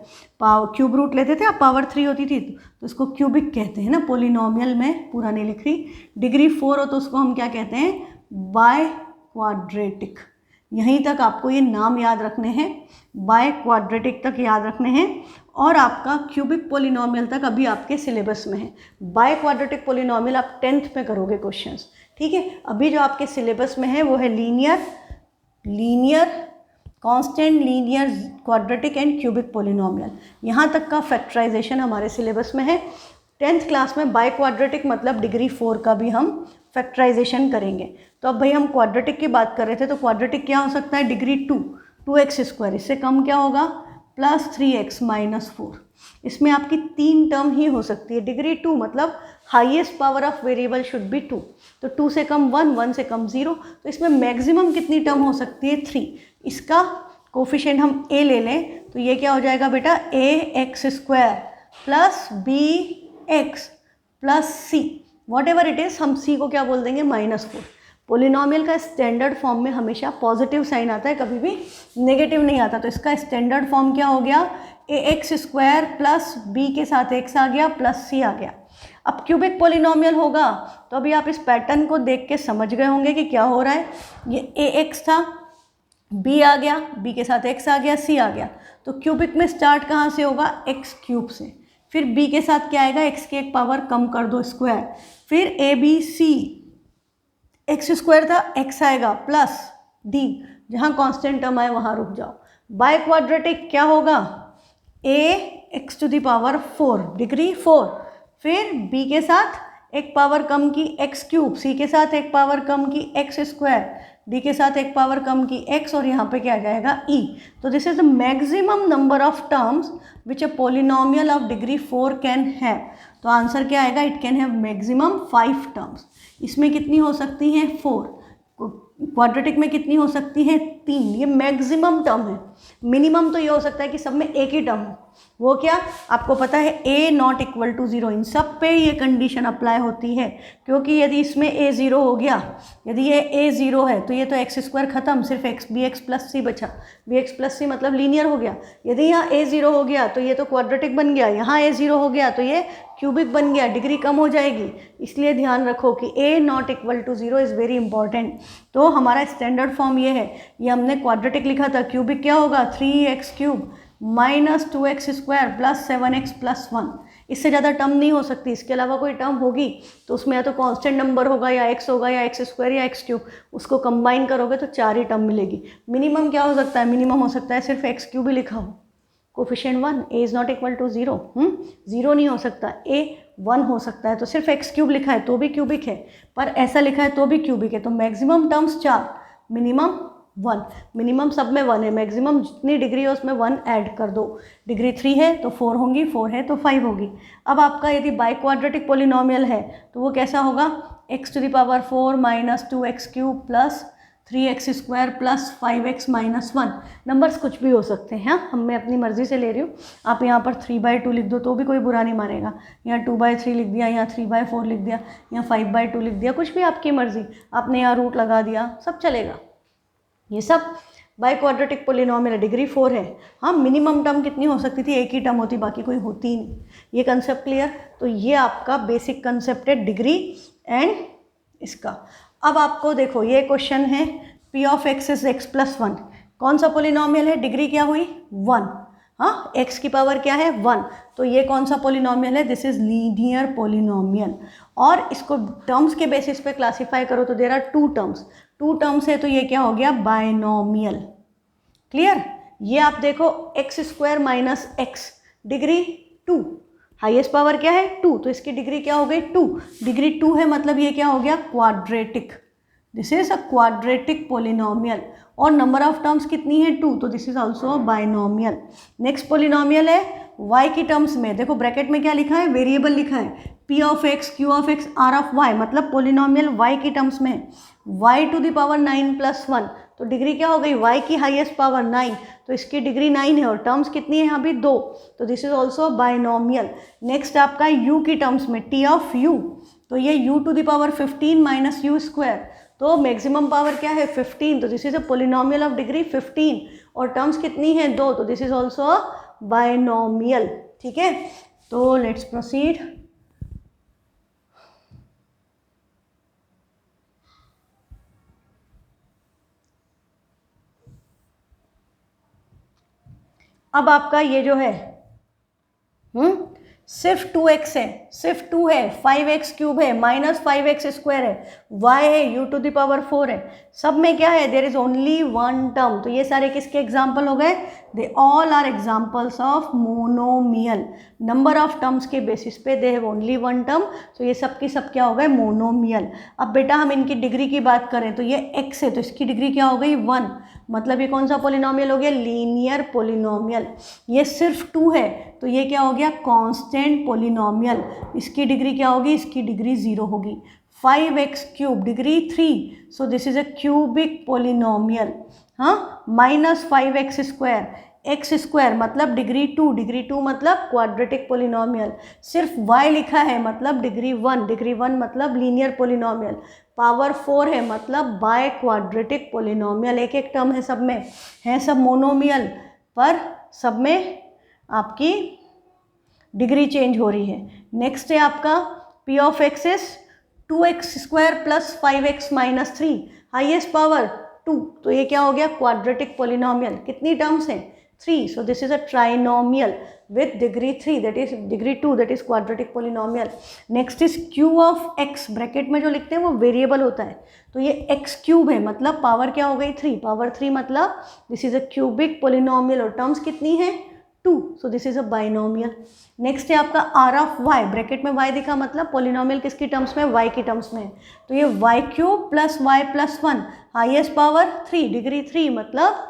क्यूब रूट लेते थे आप, पावर 3 होती थी तो इसको क्यूबिक कहते हैं ना। पोलिनोमियल में पूरा नहीं लिख रही। डिग्री 4 हो तो उसको हम क्या कहते हैं? By quadratic. यहीं तक आपको ये नाम याद रखने हैं, बाय क्वाड्रेटिक तक याद रखने हैं। और आपका क्यूबिक पोलिनोमियल तक अभी आपके सिलेबस में है। बाय क्वाड्रेटिक पोलिनोमियल आप 10th में करोगे क्वेश्चंस, ठीक है। अभी जो आपके सिलेबस में है वो है linear constant, linear, quadratic and cubic polynomial. यहाँ तक का फैक्टराइजेशन हमारे सिलेबस में है। 10th क्लास में बाय क्वाड्रेटिक मतलब डिग्री 4 का भी हम फैक्टराइजेशन करेंगे। तो अब भाई हम क्वाड्रेटिक की बात कर रहे थे, तो क्वाड्रेटिक क्या हो सकता है? Degree 2x²। इससे कम क्या होगा? +3x - 4। इसमें आपकी 3 टर्म ही हो सकती है। डिग्री 2 मतलब highest power of variable should be 2। तो 2 से कम 1, 1 से कम 0। तो इसमें मैक्सिमम कितनी टर्म हो सकती है? 3। इसका कोफिशिएंट हम a ले लें तो ये क्या हो जाएगा बेटा? ax² + bx + c, what ever it is. हम c को क्या बोल देंगे? -4। पोलिनोमियल का स्टैंडर्ड फॉर्म में हमेशा पॉजिटिव साइन आता है, कभी भी नेगेटिव नहीं आता। तो इसका स्टैंडर्ड फॉर्म क्या हो गया? ax² + b के साथ x आ गया + c आ गया। अब क्यूबिक पोलिनोमियल होगा तो अभी आप इस पैटर्न को देख के समझ गए होंगे कि क्या हो रहा है। ये ax था, b आ गया, b के साथ x आ गया, c आ गया। तो क्यूबिक में स्टार्ट कहाँ से होगा? x³ से। फिर b के साथ क्या आएगा? x की एक पावर कम कर दो, स्क्वायर। फिर abc, x² था, x आएगा प्लस d, जहाँ कांस्टेंट टर्म आए वहाँ रुक जाओ। बाय क्वाड्रेटिक क्या होगा? ax⁴, degree 4। फिर b के साथ एक पावर कम की x³, c के साथ एक पावर कम की x², d के साथ एक पावर कम की x, और यहाँ पे क्या आ जाएगा? e। तो this is the maximum number of terms which a polynomial of degree 4 can have. तो आंसर क्या आएगा? It can have maximum 5 terms. इसमें कितनी हो सकती हैं? 4। क्वाड्रेटिक में कितनी हो सकती है? 3। ये मैक्सिमम टर्म है। मिनिमम तो ये हो सकता है कि सब में एक ही टर्म हो। वो क्या? आपको पता है a नॉट इक्वल टू 0, इन सब पे ये कंडीशन अप्लाई होती है, क्योंकि यदि इसमें a 0 हो गया, यदि ये a 0 है तो ये तो x स्क्वायर खत्म, सिर्फ bx प्लस c बचा। bx प्लस c मतलब लीनियर हो गया। यदि यहाँ a 0 हो गया तो ये तो क्वाड्रेटिक बन गया, यहाँ a 0 हो गया तो ये क्यूबिक बन गया, डिग्री कम हो जाएगी। इसलिए ध्यान रखो कि a not equal to 0 is very important. तो हमारा स्टैंडर्ड फॉर्म ये है, ये हमने क्वाड्रेटिक लिखा था, क्यूबिक क्या होगा? 3x cube minus 2x square plus 7x plus 1। इससे ज़्यादा टर्म नहीं हो सकती। इसके अलावा कोई टर्म होगी तो उसमें या तो कांस्टेंट नंबर होगा, या x होगा, या x स्क्वायर, या x क्यूब। उसको कंबाइन करोगे तो 4 ही टर्म मिलेगी। मिनिमम क्या हो सकता है? मिनिमम हो सकता है सिर्फ x क्यूब ही लिखा हो, coefficient 1, a is not equal to 0। 0 नहीं हो सकता, a 1 हो सकता है। तो सिर्फ x क्यूब लिखा है तो भी क्यूबिक है, पर ऐसा लिखा है तो भी क्यूबिक है। तो मैक्सिमम टर्म्स 4, मिनिमम 1। मिनिमम सब में 1 है, मैक्सिमम जितनी डिग्री है उसमें 1 ऐड कर दो। डिग्री 3 है तो 4 होंगी, 4 है तो 5 होगी। अब आपका यदि बाई क्वाड्रेटिक पोलिनोमियल है तो वो कैसा होगा? x to the power 4 minus 2x cube plus 3x square plus 5x minus 1। Numbers कुछ भी हो सकते हैं, हाँ, मैं अपनी मर्जी से ले रही हूँ। आप यहाँ पर 3/2 लिख दो तो भी कोई बुरा नहीं मानेगा। यहाँ 2/3 लिख दिया, यहाँ 3/4 लिख दिया, यहाँ 5/2 लिख दिया, कुछ भी आपकी मर्जी। आपने यहाँ रूट लगा दिया, सब चलेगा। ये सब बाई क्वाड्रेटिक पोलिनोमियल, डिग्री 4 है। हाँ, मिनिमम टर्म कितनी हो सकती थी? एक ही टर्म होती, बाकी कोई होती ही नहीं। ये कंसेप्ट क्लियर? तो ये आपका बेसिक कंसेप्ट है डिग्री एंड इसका। अब आपको देखो, ये क्वेश्चन है p of x is x plus 1। कौन सा पोलिनोमियल है? डिग्री क्या हुई? 1। हाँ, x की पावर क्या है? 1। तो ये कौन सा पोलिनोमियल है? This is linear polynomial. और इसको टर्म्स के बेसिस पे क्लासीफाई करो तो देयर आर 2 टर्म्स। 2 टर्म्स है तो ये क्या हो गया? बाइनोमियल। क्लियर? ये आप देखो, x square minus x, degree 2, highest power क्या है? 2, तो इसकी डिग्री क्या हो गई? 2। डिग्री 2 है मतलब ये क्या हो गया? Quadratic. This is a quadratic polynomial. और नंबर ऑफ टर्म्स कितनी है? 2, तो this is also a binomial. Next polynomial है y की टर्म्स में। देखो ब्रैकेट में क्या लिखा है? वेरिएबल लिखा है, p of x, q of x, r of y, मतलब पोलिनोमियल y की टर्म्स में है। y to the power 9 plus 1, तो डिग्री क्या हो गई? y की हाईएस्ट पावर 9, तो इसकी डिग्री 9 है। और टर्म्स कितनी है यहाँ भी? 2, तो this is also binomial. Next आपका u की टर्म्स में, t ऑफ u, तो ये u to the power 15 minus u square, तो मैक्सिमम पावर क्या है? 15, तो this is a polynomial of degree 15। और टर्म्स कितनी है? 2, तो this is also a binomial. ठीक है, तो लेट्स प्रोसीड। अब आपका ये जो है सिर्फ 2x है, सिर्फ 2 है, 5x क्यूब है, माइनस 5x स्क्वायर है, y है, u टू द पावर 4 है। सब में क्या है? There is only 1 term. तो ये सारे किसके एग्जाम्पल हो गए? They all are examples of monomial. Number of terms के बेसिस पे दे हैव ओनली 1 टर्म, तो ये सब की सब क्या हो गए? मोनोमियल। अब बेटा हम इनकी डिग्री की बात करें तो ये x है, तो इसकी डिग्री क्या हो गई? 1, मतलब ये कौन सा पोलिनोमियल हो गया? Linear polynomial. ये सिर्फ 2 है तो ये क्या हो गया? Constant polynomial. इसकी डिग्री क्या होगी? इसकी डिग्री 0 होगी। 5x cube, degree 3, so this is a cubic polynomial. हाँ, minus 5x square, x square मतलब डिग्री 2, डिग्री 2 मतलब क्वाड्रेटिक पोलिनोमियल। सिर्फ y लिखा है मतलब डिग्री 1, डिग्री 1 मतलब लीनियर पोलिनोमियल। पावर 4 है मतलब बाय क्वाड्रेटिक पोलिनोमियल। एक एक टर्म है, सब में है, सब मोनोमियल, पर सब में आपकी डिग्री चेंज हो रही है। नेक्स्ट है आपका p of x is 2x square plus 5x minus 3, highest power 2, तो ये क्या हो गया? Quadratic polynomial. कितनी टर्म्स हैं? 3, so this is a trinomial with degree 3, that is degree 2, that is quadratic polynomial. Next is q of x, bracket में जो लिखते हैं वो वेरिएबल होता है, तो ये x क्यूब है मतलब पावर क्या हो गई? 3, पावर 3 मतलब this is a cubic polynomial. और टर्म्स कितनी है? 2, सो this is a binomial. Next है आपका r ऑफ y, ब्रैकेट में y दिखा मतलब पोलिनोमियल किसकी टर्म्स में? y की टर्म्स में, तो ये y cube plus y plus 1, highest power 3, degree 3 मतलब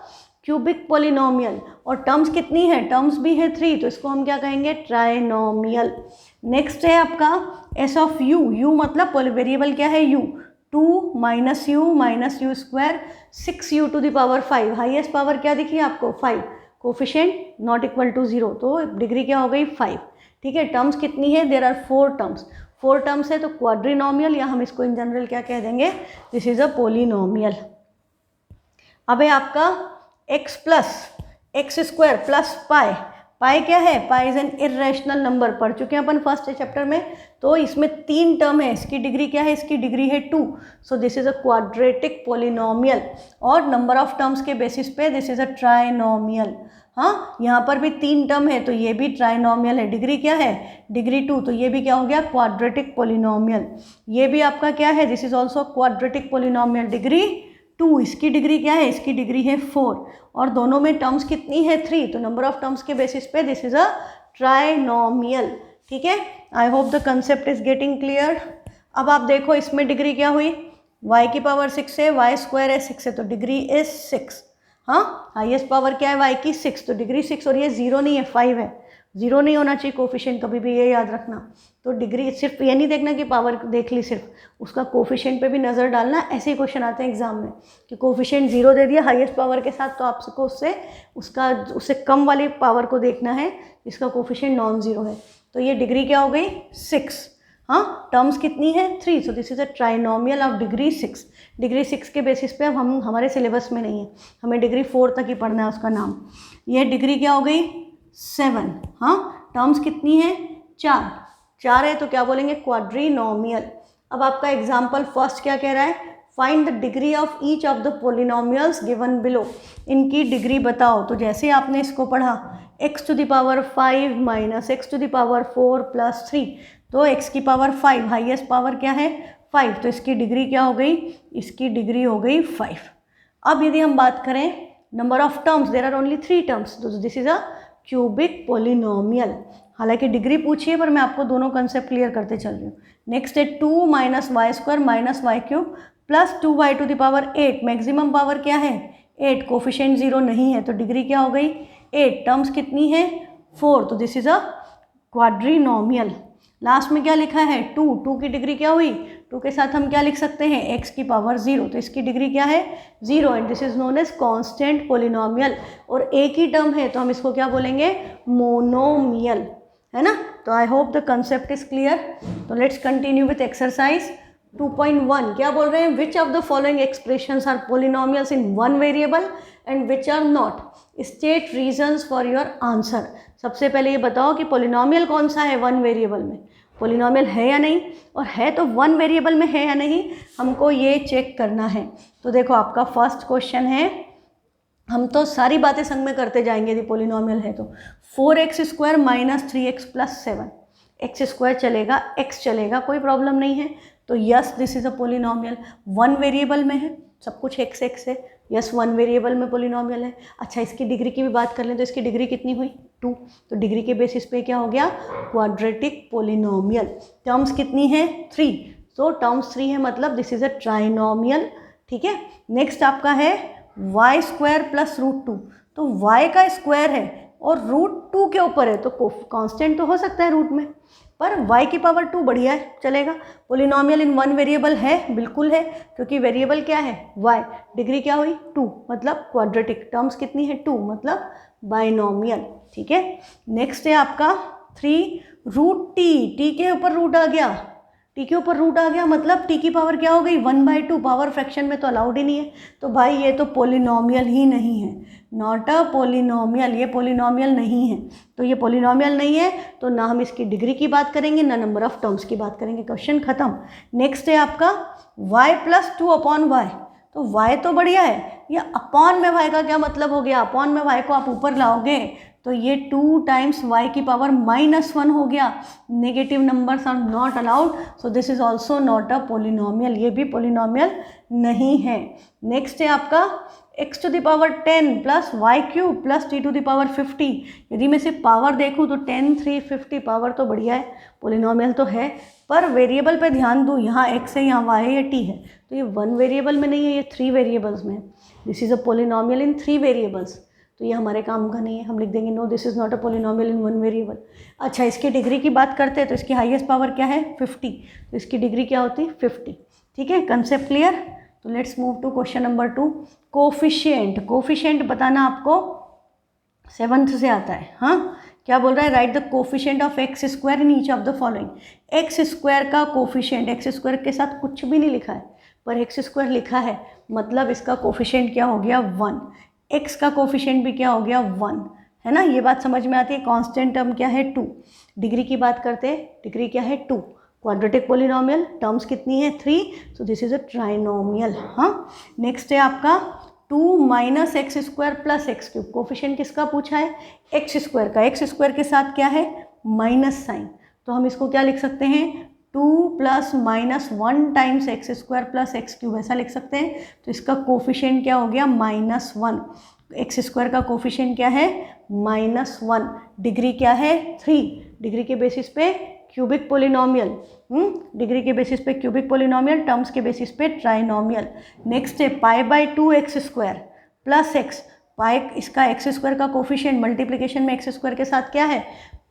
क्यूबिक पोलिनोमियल। और टर्म्स कितनी है? टर्म्स भी है 3, तो इसको हम क्या कहेंगे? ट्राइनोमियल। नेक्स्ट है आपका s ऑफ u, u मतलब वेरिएबल क्या है? u, 2 minus u square 6u to the power 5, highest power क्या दिखी आपको 5, कोफिशिएंट नॉट इक्वल टू 0, तो डिग्री क्या हो गई 5। ठीक है, टर्म्स कितनी है, देयर आर 4 टर्म्स, 4 टर्म्स है तो क्वाड्रिनोमियल, या हम इसको इन जनरल क्या कह देंगे, दिस इज अ पोलिनोमियल। अब है आपका x plus x square plus pi, pi क्या है, pi is an irrational number, पढ़ चुके हैं अपन फर्स्ट चैप्टर में। तो इसमें 3 टर्म है, इसकी डिग्री क्या है, इसकी डिग्री है 2, सो this is a quadratic polynomial, और नंबर ऑफ टर्म्स के बेसिस पे दिस इज अ ट्राइनोमियल। हाँ, यहाँ पर भी 3 टर्म है तो ये भी ट्राइनोमियल है, डिग्री क्या है, डिग्री 2, तो ये भी क्या हो गया, क्वाड्रेटिक पोलिनोमियल। ये भी आपका क्या है, this is also quadratic polynomial, degree 2, इसकी डिग्री क्या है, इसकी डिग्री है 4, और दोनों में टर्म्स कितनी है 3, तो नंबर ऑफ टर्म्स के बेसिस पे दिस इज अ ट्राइनोमियल। ठीक है, आई hope the concept is getting clear. अब आप देखो इसमें डिग्री क्या हुई, y की पावर 6 है, y स्क्वायर है 6 है, तो डिग्री इज 6। हाँ, हाईएस्ट पावर क्या है y की 6, तो डिग्री 6, और ये 0 नहीं है 5 है, 0 नहीं होना चाहिए कोफिशिएंट, कभी भी ये याद रखना। तो डिग्री, सिर्फ ये नहीं देखना कि पावर देख ली, सिर्फ उसका कोफिशिएंट पे भी नज़र डालना। ऐसे ही क्वेश्चन आते हैं एग्जाम में कि कोफिशिएंट 0 दे दिया हाईएस्ट पावर के साथ, तो आपको उससे कम वाली पावर को देखना है जिसका कोफिशिएंट नॉन ज़ीरो है। तो ये डिग्री क्या हो गई 6। हाँ, टर्म्स कितनी है 3, so this is a trinomial of degree 6। Degree 6 के बेसिस पे अब हम हमारे सिलेबस में नहीं है, हमें डिग्री 4 तक ही पढ़ना है उसका नाम। ये डिग्री क्या हो गई 7। हाँ, टर्म्स कितनी है 4 है, तो क्या बोलेंगे क्वाड्रिनोमियल। अब आपका एग्जाम्पल फर्स्ट क्या कह रहा है, find the degree of each of the polynomials given below, इनकी डिग्री बताओ। तो जैसे आपने इसको पढ़ा x to the power 5 minus x to the power 4 plus 3, तो x की पावर 5, हाईएस्ट पावर क्या है 5, तो इसकी डिग्री क्या हो गई, इसकी डिग्री हो गई 5। अब यदि हम बात करें number of terms, there are only 3 terms, तो this is a cubic polynomial. हालांकि डिग्री पूछी है पर मैं आपको दोनों कंसेप्ट क्लियर करते चल रही हूँ। नेक्स्ट है 2 minus y square minus y cube plus 2y to the power 8, maximum power क्या है 8, कोफिशिएंट 0 नहीं है, तो डिग्री क्या हो गई 8, टर्म्स कितनी है 4, तो दिस इज अ क्वाड्रिनोमियल। लास्ट में क्या लिखा है 2 की डिग्री क्या हुई, 2 के साथ हम क्या लिख सकते हैं x की पावर 0, तो इसकी डिग्री क्या है 0, and this is known as constant polynomial. और एक ही टर्म है तो हम इसको क्या बोलेंगे मोनोमियल, है ना। तो I hope the concept is clear. तो लेट्स कंटिन्यू विथ एक्सरसाइज 2.1। क्या बोल रहे हैं, which of the following expressions are polynomials in one variable and which are not, state reasons for your answer. सबसे पहले ये बताओ कि पोलिनोमियल कौन सा है वन वेरिएबल में, पोलिनोमियल है या नहीं, और है तो वन वेरिएबल में है या नहीं, हमको ये चेक करना है। तो देखो आपका फर्स्ट क्वेश्चन है, हम तो सारी बातें संग में करते जाएंगे यदि पोलिनोमियल है तो। 4x square minus 3x plus 7, x square चलेगा, x चलेगा, कोई प्रॉब्लम नहीं है। तो yes this is a polynomial, one variable में है, सब कुछ x है, यस वन वेरिएबल में पोलिनोमियल है। अच्छा, इसकी डिग्री की भी बात कर लें तो इसकी डिग्री कितनी हुई 2, तो डिग्री के बेसिस पे क्या हो गया क्वाड्रेटिक पोलिनोमियल। टर्म्स कितनी है 3, तो टर्म्स 3 है मतलब दिस इज अ ट्राइनोमियल। ठीक है, नेक्स्ट आपका है y स्क्वायर प्लस √2, तो y का स्क्वायर है और √2 के ऊपर है, तो कांस्टेंट तो हो सकता है रूट में, पर y की पावर 2 बढ़िया है, चलेगा। पोलिनोमियल इन वन वेरिएबल है, बिल्कुल है, क्योंकि वेरिएबल क्या है y, डिग्री क्या हुई 2 मतलब क्वाड्रेटिक, टर्म्स कितनी है 2 मतलब बाइनोमियल। ठीक है, नेक्स्ट है आपका 3 √t, के ऊपर रूट आ गया, टी के ऊपर रूट आ गया मतलब टी की पावर क्या हो गई 1/2, पावर फ्रैक्शन में तो अलाउड ही नहीं है, तो भाई ये तो पोलिनोमियल ही नहीं है, नॉट अ पोलिनोमियल, ये पोलिनोमियल नहीं है। तो ये पोलिनोमियल नहीं है तो ना हम इसकी डिग्री की बात करेंगे ना नंबर ऑफ टर्म्स की बात करेंगे, क्वेश्चन खत्म। नेक्स्ट है आपका y प्लस 2/y, तो y तो बढ़िया है, ये अपॉन में y का क्या मतलब हो गया, अपॉन में y को आप ऊपर लाओगे तो ये 2 टाइम्स y की पावर -1 हो गया, negative numbers are not allowed, so this is also not a polynomial, ये भी पोलिनोमियल नहीं है। नेक्स्ट है आपका x to the power 10 plus y cube plus t to the power 50, यदि मैं सिर्फ पावर देखूँ तो 10 3 50, पावर तो बढ़िया है, पोलिनोमियल तो है, पर वेरिएबल पे ध्यान दूँ, यहाँ x है यहाँ y है या t है, तो ये वन वेरिएबल में नहीं है, ये 3 वेरिएबल्स में है। This is a polynomial in 3 variables, तो ये हमारे काम का नहीं है, हम लिख देंगे no this is not a polynomial in one variable. अच्छा, इसकी डिग्री की बात करते हैं तो इसकी हाईएस्ट पावर क्या है 50, तो इसकी डिग्री क्या होती है 50। ठीक है, कंसेप्ट क्लियर। तो let's move to question number 2। Coefficient, coefficient बताना आपको 7th से आता है। हाँ, क्या बोल रहा है, write the coefficient of x square in each of the following. X square का कोफिशिएंट, एक्स स्क्वायर के साथ कुछ भी नहीं लिखा है पर एक्स स्क्वायर लिखा है, मतलब इसका कोफिशिएंट क्या हो गया 1। एक्स का कोफिशिएंट भी क्या हो गया 1, है ना, ये बात समझ में आती है। कांस्टेंट टर्म क्या है 2। डिग्री की बात करते हैं, डिग्री क्या है 2। क्वाड्रेटिक पोलिनोमियल टर्म्स कितनी है 3, so this is a trinomial. हाँ, नेक्स्ट है आपका 2 minus x square plus x cube. Coefficient किसका पूछा है, एक्स स्क्वायर का। एक्स स्क्वायर के साथ क्या है माइनस साइन, तो हम इसको क्या लिख सकते हैं 2 plus minus 1 times x square plus x cube, ऐसा लिख सकते हैं। तो इसका कोफिशिएंट क्या हो गया -1। एक्स स्क्वायर का कोफिशिएंट क्या है -1। डिग्री क्या है 3। डिग्री के बेसिस पे क्यूबिक पोलिनोमियल, डिग्री के बेसिस पे क्यूबिक पोलिनोमियल, टर्म्स के बेसिस पे ट्राइनोमियल। नेक्स्ट है π/2 एक्स स्क्वायर प्लस एक्स। पाई, इसका एक्स स्क्वायर का कोफिशिएंट मल्टीप्लिकेशन में एक्स स्क्वायर के साथ क्या है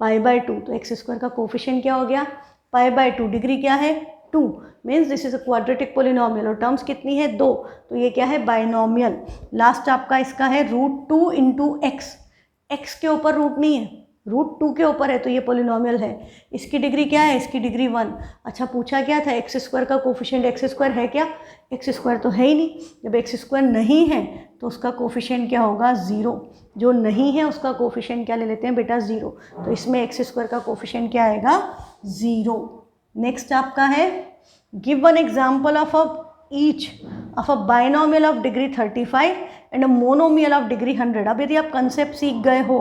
π/2, तो एक्स स्क्वायर का कोफिशिएंट क्या हो गया π/2। डिग्री क्या है 2, means this is a quadratic polynomial और टर्म्स कितनी है 2, तो ये क्या है बाइनोमियल। लास्ट आपका इसका है √2 इंटू एक्स। एक्स के ऊपर रूट नहीं है, √2 के ऊपर है, तो ये पोलिनोमियल है। इसकी डिग्री क्या है, इसकी डिग्री 1। अच्छा, पूछा क्या था एक्स स्क्वायर का कोफिशिएंट एक्स स्क्वायर है क्या, एक्स स्क्वायर तो है ही नहीं। जब एक्स स्क्वायर नहीं है तो उसका कोफिशिएंट क्या होगा 0। जो नहीं है उसका कोफिशिएंट क्या ले लेते हैं बेटा 0, तो इसमें एक्स स्क्वायर का कोफिशिएंट क्या आएगा 0। नेक्स्ट आपका है give one example of each of a binomial of degree 35 and a monomial of degree 100। अब यदि आप कंसेप्ट सीख गए हो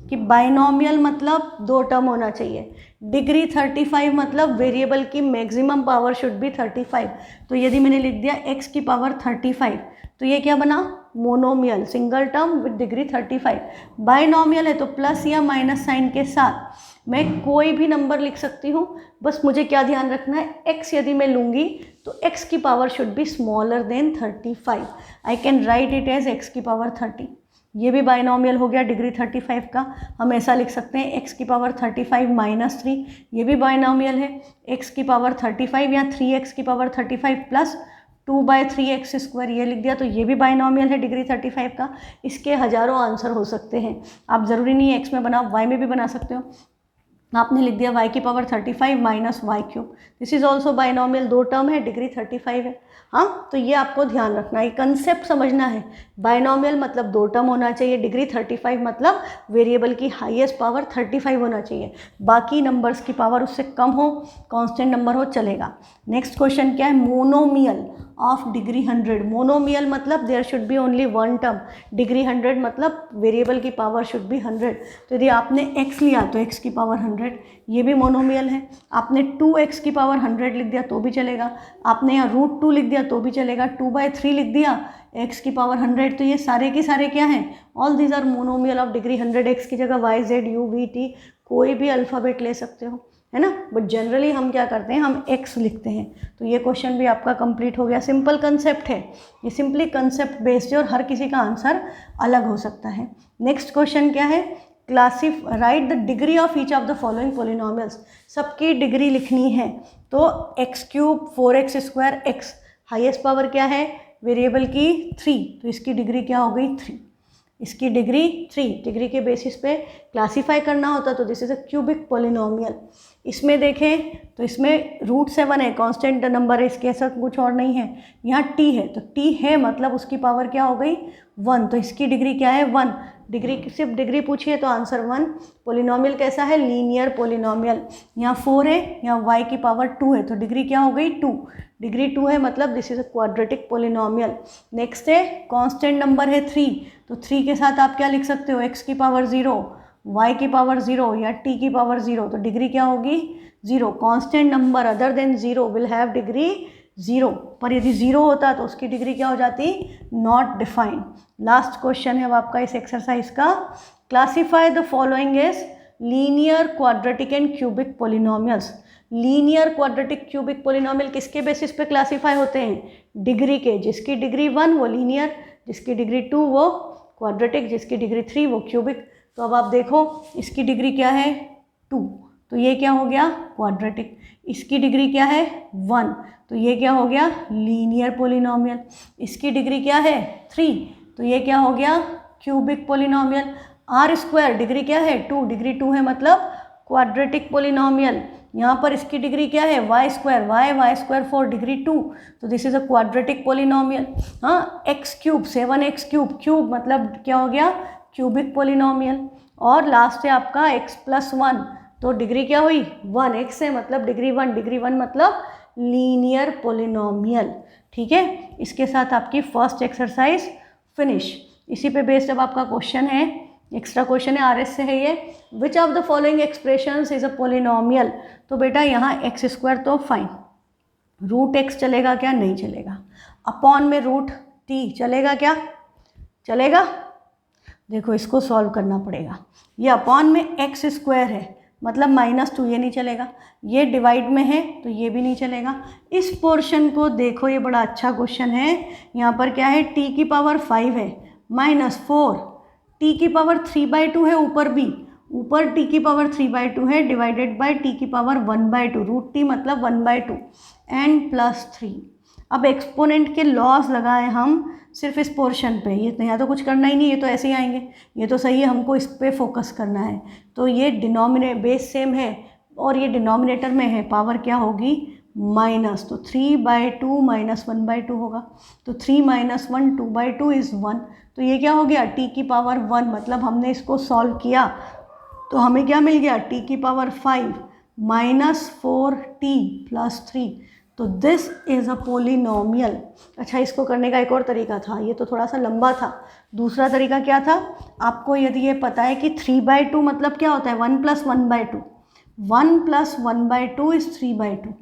कि बाइनोमियल मतलब 2 टर्म होना चाहिए, डिग्री 35 मतलब वेरिएबल की मैक्सिमम पावर शुड बी 35, तो यदि मैंने लिख दिया x की पावर 35 तो ये क्या बना monomial, single term with degree 35। Binomial है तो प्लस या माइनस साइन के साथ मैं कोई भी नंबर लिख सकती हूँ, बस मुझे क्या ध्यान रखना है x यदि मैं लूँगी तो x की power should be smaller than 35। I can write it as x की पावर 30। ये भी बाइनोमियल हो गया डिग्री 35 का, हम ऐसा लिख सकते हैं x की पावर 35 माइनस 3। ये भी बाइनोमियल है, x की पावर 35 या 3x की पावर 35 प्लस 2/3x स्क्वायर, ये लिख दिया, तो ये भी बाइनोमियल है डिग्री 35 का। इसके हज़ारों आंसर हो सकते हैं, आप ज़रूरी नहीं है x में बनाओ, y में भी बना सकते हो। आपने लिख दिया y की power 35 minus y cube, this is also binomial, 2 term है, डिग्री 35 है। हाँ, तो ये आपको ध्यान रखना है, कंसेप्ट समझना है। बाइनोमियल मतलब 2 टर्म होना चाहिए, डिग्री 35 मतलब वेरिएबल की हाईएस्ट पावर 35 होना चाहिए, बाकी नंबर्स की पावर उससे कम हो, कांस्टेंट नंबर हो, चलेगा। नेक्स्ट क्वेश्चन क्या है, मोनोमियल ऑफ डिग्री 100। मोनोमियल मतलब there should be only 1 term, degree 100 मतलब वेरिएबल की पावर शुड बी 100। तो यदि आपने x लिया तो x की पावर 100, ये भी मोनोमियल है। आपने 2x की पावर 100 लिख दिया तो भी चलेगा, आपने यहाँ √2 लिख दिया तो भी चलेगा, 2/3 लिख दिया x की पावर 100, तो ये सारे के सारे क्या हैं, all these are monomial of degree 100। x की जगह y z u v t कोई भी अल्फ़ाबेट ले सकते हो, है ना, बट जनरली हम क्या करते हैं, हम x लिखते हैं। तो ये क्वेश्चन भी आपका कंप्लीट हो गया। सिंपल कंसेप्ट है ये, सिंपली कंसेप्ट बेस्ड है और हर किसी का आंसर अलग हो सकता है। नेक्स्ट क्वेश्चन क्या है, write the degree of each of the following polynomials. सबकी डिग्री लिखनी है, तो x³ 4x square x, highest power क्या है वेरिएबल की 3, तो इसकी डिग्री क्या हो गई 3, इसकी डिग्री 3। डिग्री के बेसिस पे क्लासीफाई करना होता तो this is a cubic polynomial. इसमें देखें तो इसमें √7 है, कांस्टेंट नंबर है, इसके साथ कुछ और नहीं है। यहाँ t है तो t है मतलब उसकी पावर क्या हो गई 1, तो इसकी डिग्री क्या है 1। डिग्री सिर्फ डिग्री पूछी है तो आंसर 1। पोलिनोमियल कैसा है, लीनियर पोलिनोमियल। यहाँ 4 है, यहाँ y की पावर 2 है, तो डिग्री क्या हो गई 2। डिग्री 2 है मतलब this is a quadratic polynomial. Next है कांस्टेंट नंबर है 3, तो 3 के साथ आप क्या लिख सकते हो, x की पावर 0, y की पावर 0 या t की पावर 0, तो डिग्री क्या होगी 0। Constant number other than 0 will have degree 0, पर यदि 0 होता तो उसकी डिग्री क्या हो जाती, नॉट डिफाइंड। लास्ट क्वेश्चन है अब आपका इस एक्सरसाइज का, classify the following as linear quadratic and cubic polynomials. Linear quadratic cubic polynomial किसके बेसिस पे क्लासीफाई होते हैं, डिग्री के। जिसकी डिग्री 1 वो लीनियर, जिसकी डिग्री 2 वो क्वाड्रेटिक, जिसकी डिग्री 3 वो क्यूबिक। तो अब आप देखो इसकी डिग्री क्या है 2, तो ये क्या हो गया, क्वाड्रेटिक। इसकी डिग्री क्या है, 1, तो ये क्या हो गया, लीनियर पोलिनोमियल। इसकी डिग्री क्या है, 3, तो ये क्या हो गया, cubic polynomial. Or square degree क्या है, 2, डिग्री 2 है मतलब क्वाड्रेटिक पोलिनोमियल। यहाँ पर इसकी डिग्री क्या है, y square, y square 4, degree 2, तो this is a quadratic polynomial. हाँ, x cube 7x cube, cube मतलब क्या हो गया, क्यूबिक पोलिनोमियल। और लास्ट है आपका x+1, तो डिग्री क्या हुई, 1, x है मतलब डिग्री 1, डिग्री 1 मतलब लीनियर पोलिनोमियल। ठीक है, इसके साथ आपकी फर्स्ट एक्सरसाइज फिनिश। इसी पे बेस्ड अब आपका क्वेश्चन है, एक्स्ट्रा क्वेश्चन है, आरएस से है ये। विच of the following expressions is a polynomial. तो बेटा यहाँ एक्स स्क्वायर तो फाइन, रूट एक्स चलेगा क्या, नहीं चलेगा। अपॉन में रूट टी चलेगा क्या, चलेगा। देखो इसको सॉल्व करना पड़ेगा। ये अपॉन में एक्स स्क्वायर है मतलब -2, ये नहीं चलेगा। ये डिवाइड में है तो ये भी नहीं चलेगा। इस पोर्शन को देखो, ये बड़ा अच्छा क्वेश्चन है। यहाँ पर क्या है, t की पावर 5 है, -4, t की पावर 3/2 है, ऊपर भी, ऊपर t की पावर 3/2 है, डिवाइडेड बाय t की पावर 1/2, रूट t मतलब 1/2 एंड +3। अब एक्सपोनेंट के लॉस लगाए हम सिर्फ इस पोर्शन पे, ये यहाँ तो कुछ करना ही नहीं, ये तो ऐसे ही आएंगे, ये तो सही है, हमको इस पे फोकस करना है। तो ये डिनोमिनेटर बेस सेम है और ये डिनोमिनेटर में है, पावर क्या होगी, माइनस, तो 3/2 -1/2 होगा। तो 3 - 1 2/2 इज़ 1, तो ये क्या हो गया, t की पावर 1, मतलब हमने इसको सॉल्व किया तो हमें क्या मिल गया, t की पावर 5 -4t + 3, तो दिस इज़ अ पोलिनोमियल। अच्छा, इसको करने का एक और तरीका था, ये तो थोड़ा सा लंबा था। दूसरा तरीका क्या था, आपको यदि ये पता है कि 3/2 मतलब क्या होता है, 1 + 1/2, 1 + 1/2 इज़ 3/2,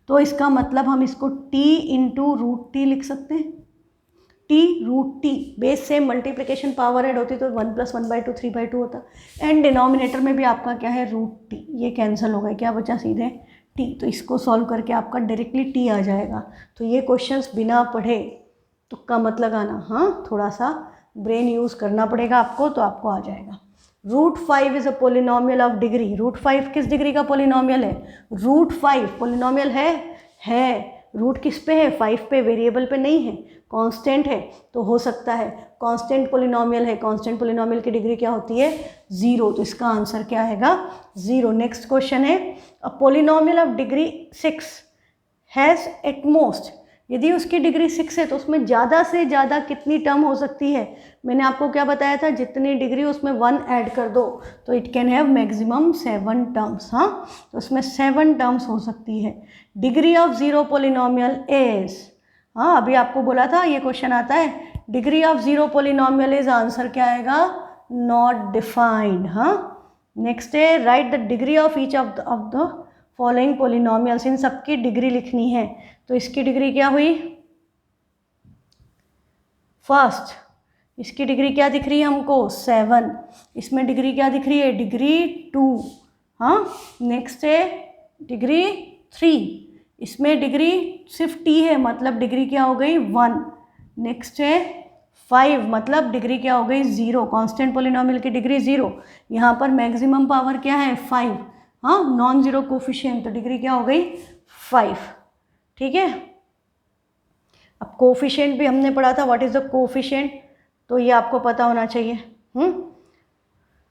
तो इसका मतलब हम इसको t × √t लिख सकते हैं। t √t, बेस से मल्टीप्लिकेशन पावर ऐड होती तो 1 + 1/2 3/2 होता। एंड डिनोमिनेटर में भी आपका क्या है, √t, ये कैंसिल हो गया, क्या बचा सीधे t, तो इसको सॉल्व करके आपका डायरेक्टली t आ जाएगा। तो ये क्वेश्चंस बिना पढ़े तुक्का मत लगाना, हाँ, थोड़ा सा ब्रेन यूज़ करना पड़ेगा आपको, तो आपको आ जाएगा। √5 is a polynomial of degree. √5 किस डिग्री का पोलिनोमियल है, √5 पोलिनोमियल है। रूट किस पे है, 5 पे, वेरिएबल पे नहीं है, कांस्टेंट है, तो हो सकता है कांस्टेंट पोलिनोमियल है। कांस्टेंट पोलिनोमियल की डिग्री क्या होती है, 0, तो इसका आंसर क्या आएगा, 0। नेक्स्ट क्वेश्चन है, a polynomial of degree 6 has at most, यदि उसकी डिग्री 6 है तो उसमें ज़्यादा से ज़्यादा कितनी टर्म हो सकती है। मैंने आपको क्या बताया था, जितनी डिग्री उसमें 1 ऐड कर दो तो it can have maximum 7 terms. हाँ, तो उसमें 7 टर्म्स हो सकती है। डिग्री ऑफ 0 पोलिनोमियल इज, हाँ अभी आपको बोला था ये क्वेश्चन आता है, degree of 0 polynomial is, answer क्या आएगा, नॉट डिफाइंड। हाँ, नेक्स्ट है, write the degree of each of the following polynomials, इन सबकी डिग्री लिखनी है। तो इसकी डिग्री क्या हुई, फर्स्ट इसकी डिग्री क्या दिख रही है हमको, 7, इसमें डिग्री क्या दिख रही है, डिग्री 2। हाँ, नेक्स्ट है डिग्री 3, इसमें डिग्री सिर्फ t है मतलब डिग्री क्या हो गई, 1। नेक्स्ट है 5, मतलब डिग्री क्या हो गई, 0, कांस्टेंट पोलिनोमियल की डिग्री 0। यहाँ पर मैक्सिमम पावर क्या है, 5, हाँ, नॉन जीरो कोफिशिएंट, तो डिग्री क्या हो गई, 5। ठीक है, अब कोफिशिएंट भी हमने पढ़ा था, व्हाट इज़ द कोफिशिएंट, तो ये आपको पता होना चाहिए।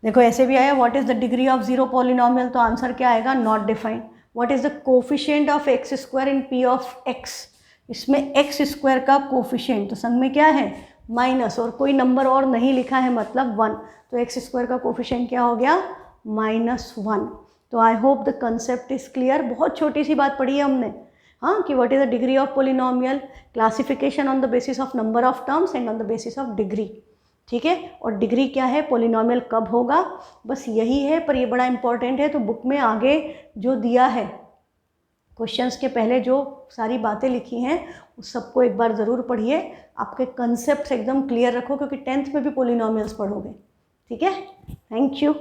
देखो ऐसे भी आया, what is the degree of 0 polynomial, तो आंसर क्या आएगा, not defined. What is the coefficient of x² in p of x, इसमें x² का कोफिशिएंट, तो संग में क्या है, माइनस, और कोई नंबर और नहीं लिखा है मतलब 1, तो x² का कोफिशिएंट क्या हो गया, -1। तो I hope the concept is clear. बहुत छोटी सी बात पढ़ी है हमने, हाँ, कि what is the degree of polynomial, classification on the basis of number of terms and on the basis of degree. ठीक है, और डिग्री क्या है, पोलिनोमियल कब होगा, बस यही है, पर ये बड़ा इंपॉर्टेंट है। तो बुक में आगे जो दिया है, क्वेश्चंस के पहले जो सारी बातें लिखी हैं उस सबको एक बार ज़रूर पढ़िए, आपके कंसेप्ट एकदम क्लियर रखो, क्योंकि 10th में भी पोलिनोमियल्स पढ़ोगे। ठीक है, थैंक यू।